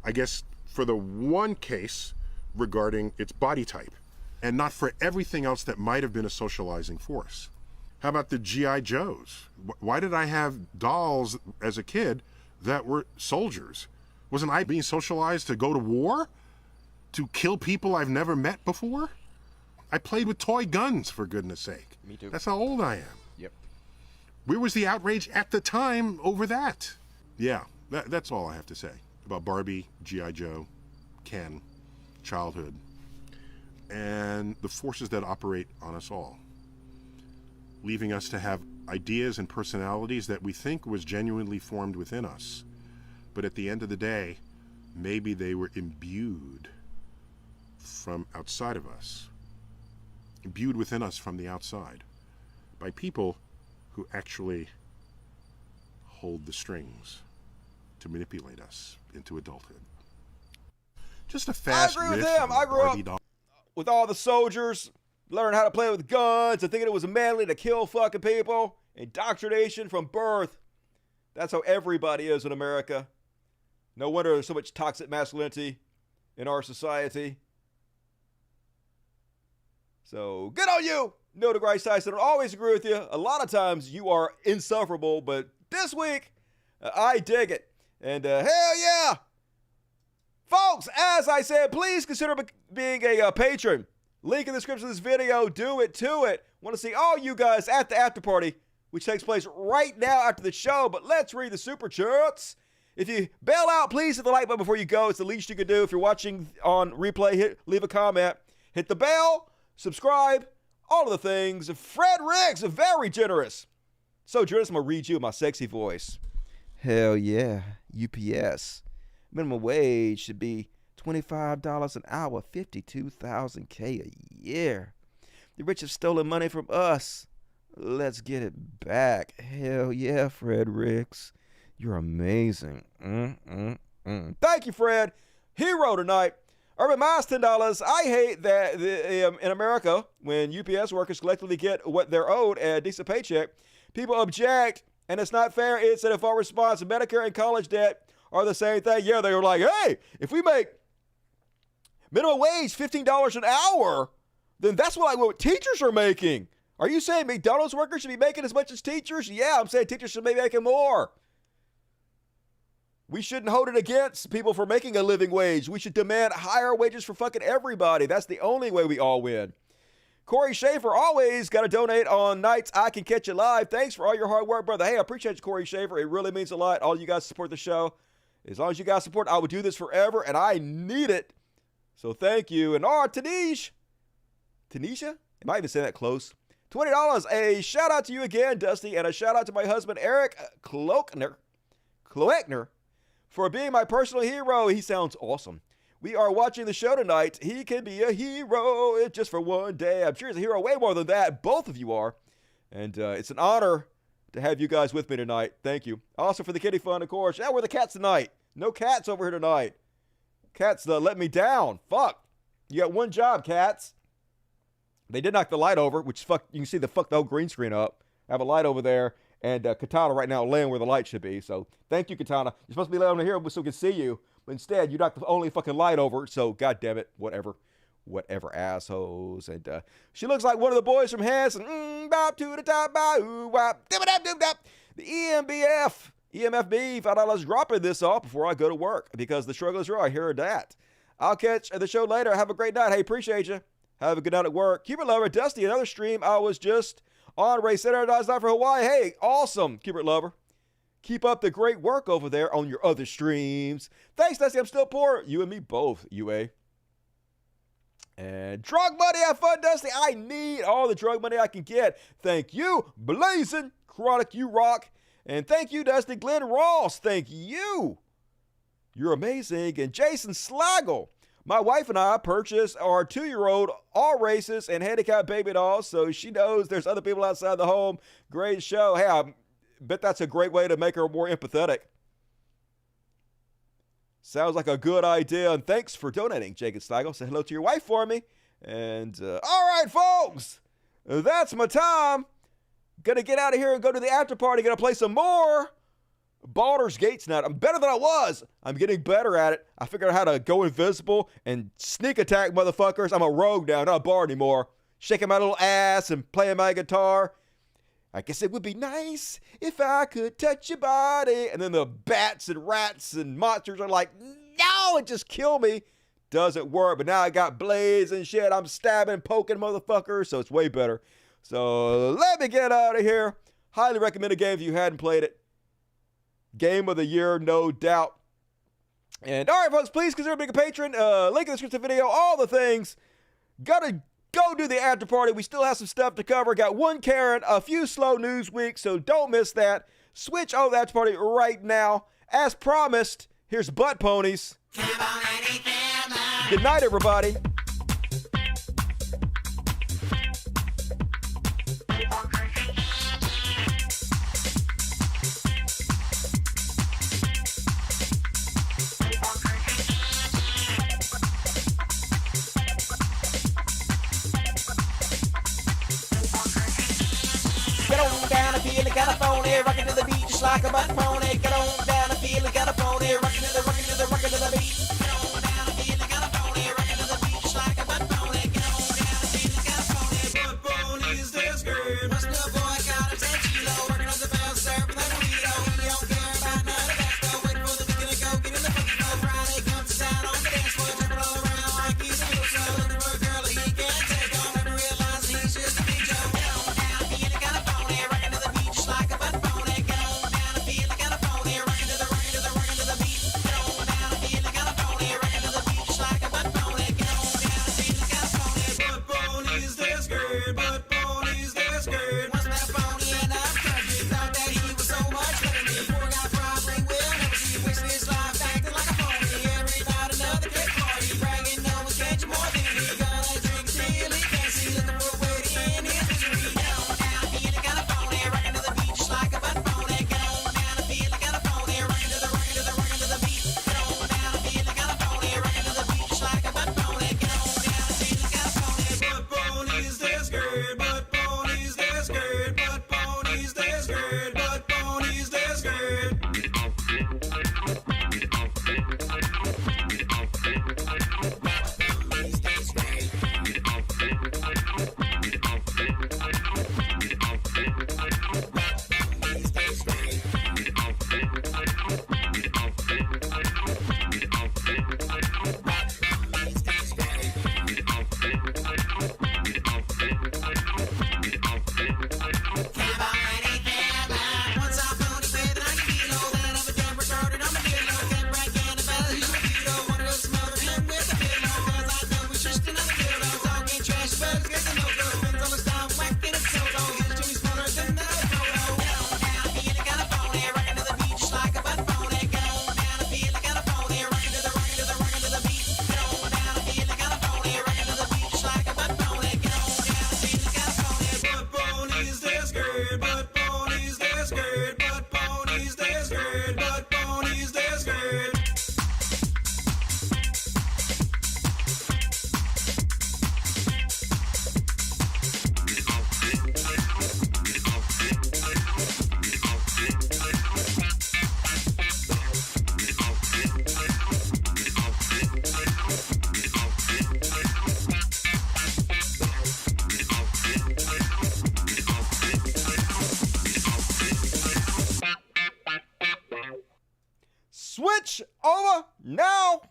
I guess for the one case regarding its body type, and not for everything else that might have been a socializing force. How about the G.I. Joes? Why did I have dolls as a kid that were soldiers? Wasn't I being socialized to go to war? to kill people I've never met before? I played with toy guns, for goodness sake. Me too. That's how old I am. Yep. Where was the outrage at the time over that? Yeah, that's all I have to say about Barbie, G.I. Joe, Ken, childhood, and the forces that operate on us all, leaving us to have ideas and personalities that we think was genuinely formed within us. But at the end of the day, maybe they were imbued from outside of us, imbued within us from the outside, by people who actually hold the strings to manipulate us into adulthood. Just a fast I agree with riff him. on I grew Barbie up doll. with all the soldiers, learning how to play with guns and thinking it was manly to kill fucking people. Indoctrination from birth. That's how everybody is in America. No wonder there's so much toxic masculinity in our society. So, good on you! Neil deGrasse Tyson, I always agree with you. A lot of times you are insufferable, but this week, I dig it. And hell yeah! Folks, as I said, please consider being a patron. Link in the description of this video. Do it to it. Want to see all you guys at the after party, which takes place right now after the show. But let's read the super chats. If you bail out, please hit the like button before you go. It's the least you can do. If you're watching on replay, leave a comment. Hit the bell. Subscribe. All of the things. Fred Riggs, very generous. So generous, I'm going to read you in my sexy voice. Hell yeah. UPS. Minimum wage should be $25 an hour, 52,000 K a year. The rich have stolen money from us. Let's get it back. Hell yeah, Fred Riggs. You're amazing. Thank you, Fred. Hero tonight. Urban Miles, $10. I hate that in America, when UPS workers collectively get what they're owed, a decent paycheck, people object, and it's not fair. It's a default response. Medicare and college debt are the same thing. Yeah, they were like, hey, if we make minimum wage $15 an hour, then that's what teachers are making. Are you saying McDonald's workers should be making as much as teachers? Yeah, I'm saying teachers should be making more. We shouldn't hold it against people for making a living wage. We should demand higher wages for fucking everybody. That's the only way we all win. Corey Schaefer, always got to donate on nights I can catch you live. Thanks for all your hard work, brother. Hey, I appreciate you, Corey Schaefer. It really means a lot. All you guys support the show. As long as you guys support, I would do this forever, and I need it. So thank you. And Tanisha? Am I even saying that close? $20. A shout out to you again, Dusty, and a shout out to my husband, Eric Kloekner, for being my personal hero. He sounds awesome. We are watching the show tonight. He can be a hero just for one day. I'm sure he's a hero way more than that. Both of you are. And it's an honor to have you guys with me tonight. Thank you. Also for the kitty fun, of course. Yeah, we're the cats tonight. No cats over here tonight. Cats let me down. Fuck. You got one job, cats. They did knock the light over, which fuck. You can see the whole green screen up. I have a light over there, and Katana right now laying where the light should be. So thank you, Katana. You're supposed to be laying over here so we can see you, but instead you knocked the only fucking light over. So god damn it, whatever, assholes. And she looks like one of the boys from Hanson. Bop to the top, bop, the EMFB $5 dropping this off before I go to work because the struggle is real. I hear that. I'll catch the show later. Have a great night. Hey, appreciate you. Have a good night at work. Cupid Lover, Dusty, another stream I was just on. Ray Center, night for Hawaii. Hey, awesome, Cupid Lover. Keep up the great work over there on your other streams. Thanks, Dusty. I'm still poor. You and me both, UA. And drug money, have fun, Dusty. I need all the drug money I can get. Thank you, Blazing Chronic, you rock. And thank you, Dusty. Glenn Ross, thank you. You're amazing. And Jason Slaggle. My wife and I purchased our 2-year-old all races and handicapped baby dolls, so she knows there's other people outside the home. Great show. Hey, I bet that's a great way to make her more empathetic. Sounds like a good idea, and thanks for donating, Jacob Steigel. Say hello to your wife for me. And, all right, folks, that's my time. Gonna get out of here and go to the after party. Gonna play some more Baldur's Gate tonight. I'm better than I was. I'm getting better at it. I figured out how to go invisible and sneak attack motherfuckers. I'm a rogue now, not a bard anymore. Shaking my little ass and playing my guitar. I guess it would be nice if I could touch your body. And then the bats and rats and monsters are like, no, and just kill me. doesn't work. But now I got blades and shit. I'm stabbing, poking motherfuckers, so it's way better. So let me get out of here. Highly recommend a game if you hadn't played it. Game of the year, no doubt. And all right, folks, please consider being a patron. Link in the description of the video, all the things. Gotta go do the after party. We still have some stuff to cover. Got one Karen, a few slow news weeks, so don't miss that. Switch over the after party right now. As promised, here's Butt Ponies. Good night, everybody. Get on down and feel it, got a phony, rockin' to the beat just like a butt pony. Get on down and feel it, got a phony, rockin' to the beat. Get on down and feel it, got a phony, rockin' to the beat just like a butt pony. Get on down and feel it, got a phony. Butt ponies, they're scared. Must know boy got a 10 kilo, working on the bell, serving that burrito. He don't care about none of that stuff. Waiting for the weekend to go, get in the fucking flow. Friday comes to town on the dance floor, jumping all around like he's a little slow. Looking for a girl that he can't take on, never realize he's just a big joke. Get on down and feel it, got a phony, rockin' to the beat just like a butt pony. Get on down and feel it, got a phony, rockin' to the beat. Get on down and feel it, got a phony, rockin' to the beat just like a butt pony. Get on down and feel it, got a phony. Butt ponies, they're scared. Butt ponies, they're scared. Once met a pony and I'm country, thought that he was so much better than me. Poor guy probably will never see, wasting his life acting like a phony. Every night another big party, bragging no one's catching more than me. Gonna drink till he can't see, looking for a way to end his misery. Get on down and feel it, got a phony, rockin' to the beat just like a butt pony. Get on down and feel it, got a phony, rockin' to the beat. Get on down and feel it, got a phony, rockin' to the beat just like a butt pony. Get on down and feel it, got a phony. Butt ponies, they're scared. Butt ponies, they're scared. Butt ponies, they're scared. Butt ponies, they're scared. Once I phony baby, I can feel all that of a damn retarded. I'm a kilo, can't break in the belly, he's a kilo. Wanted to smother him with a pillow, cause I know he's just another kilo. Talking trash, but it's good to know, girl. Spins all his time whacking his solo. He's Jimmy smaller than the photo. Get on down and feel it, got a phony, rockin' to the beat just like a butt pony. Get on down and feel it, got a phony, rockin' to the beat. Get on down and feel it, got a phony, rockin' to the beat just like a butt pony. Get on down and feel it, got a phony. Butt ponies, they're scared. Butt ponies, they're scared. Butt ponies, they're scared. Butt ponies, they're scared. Switch over now.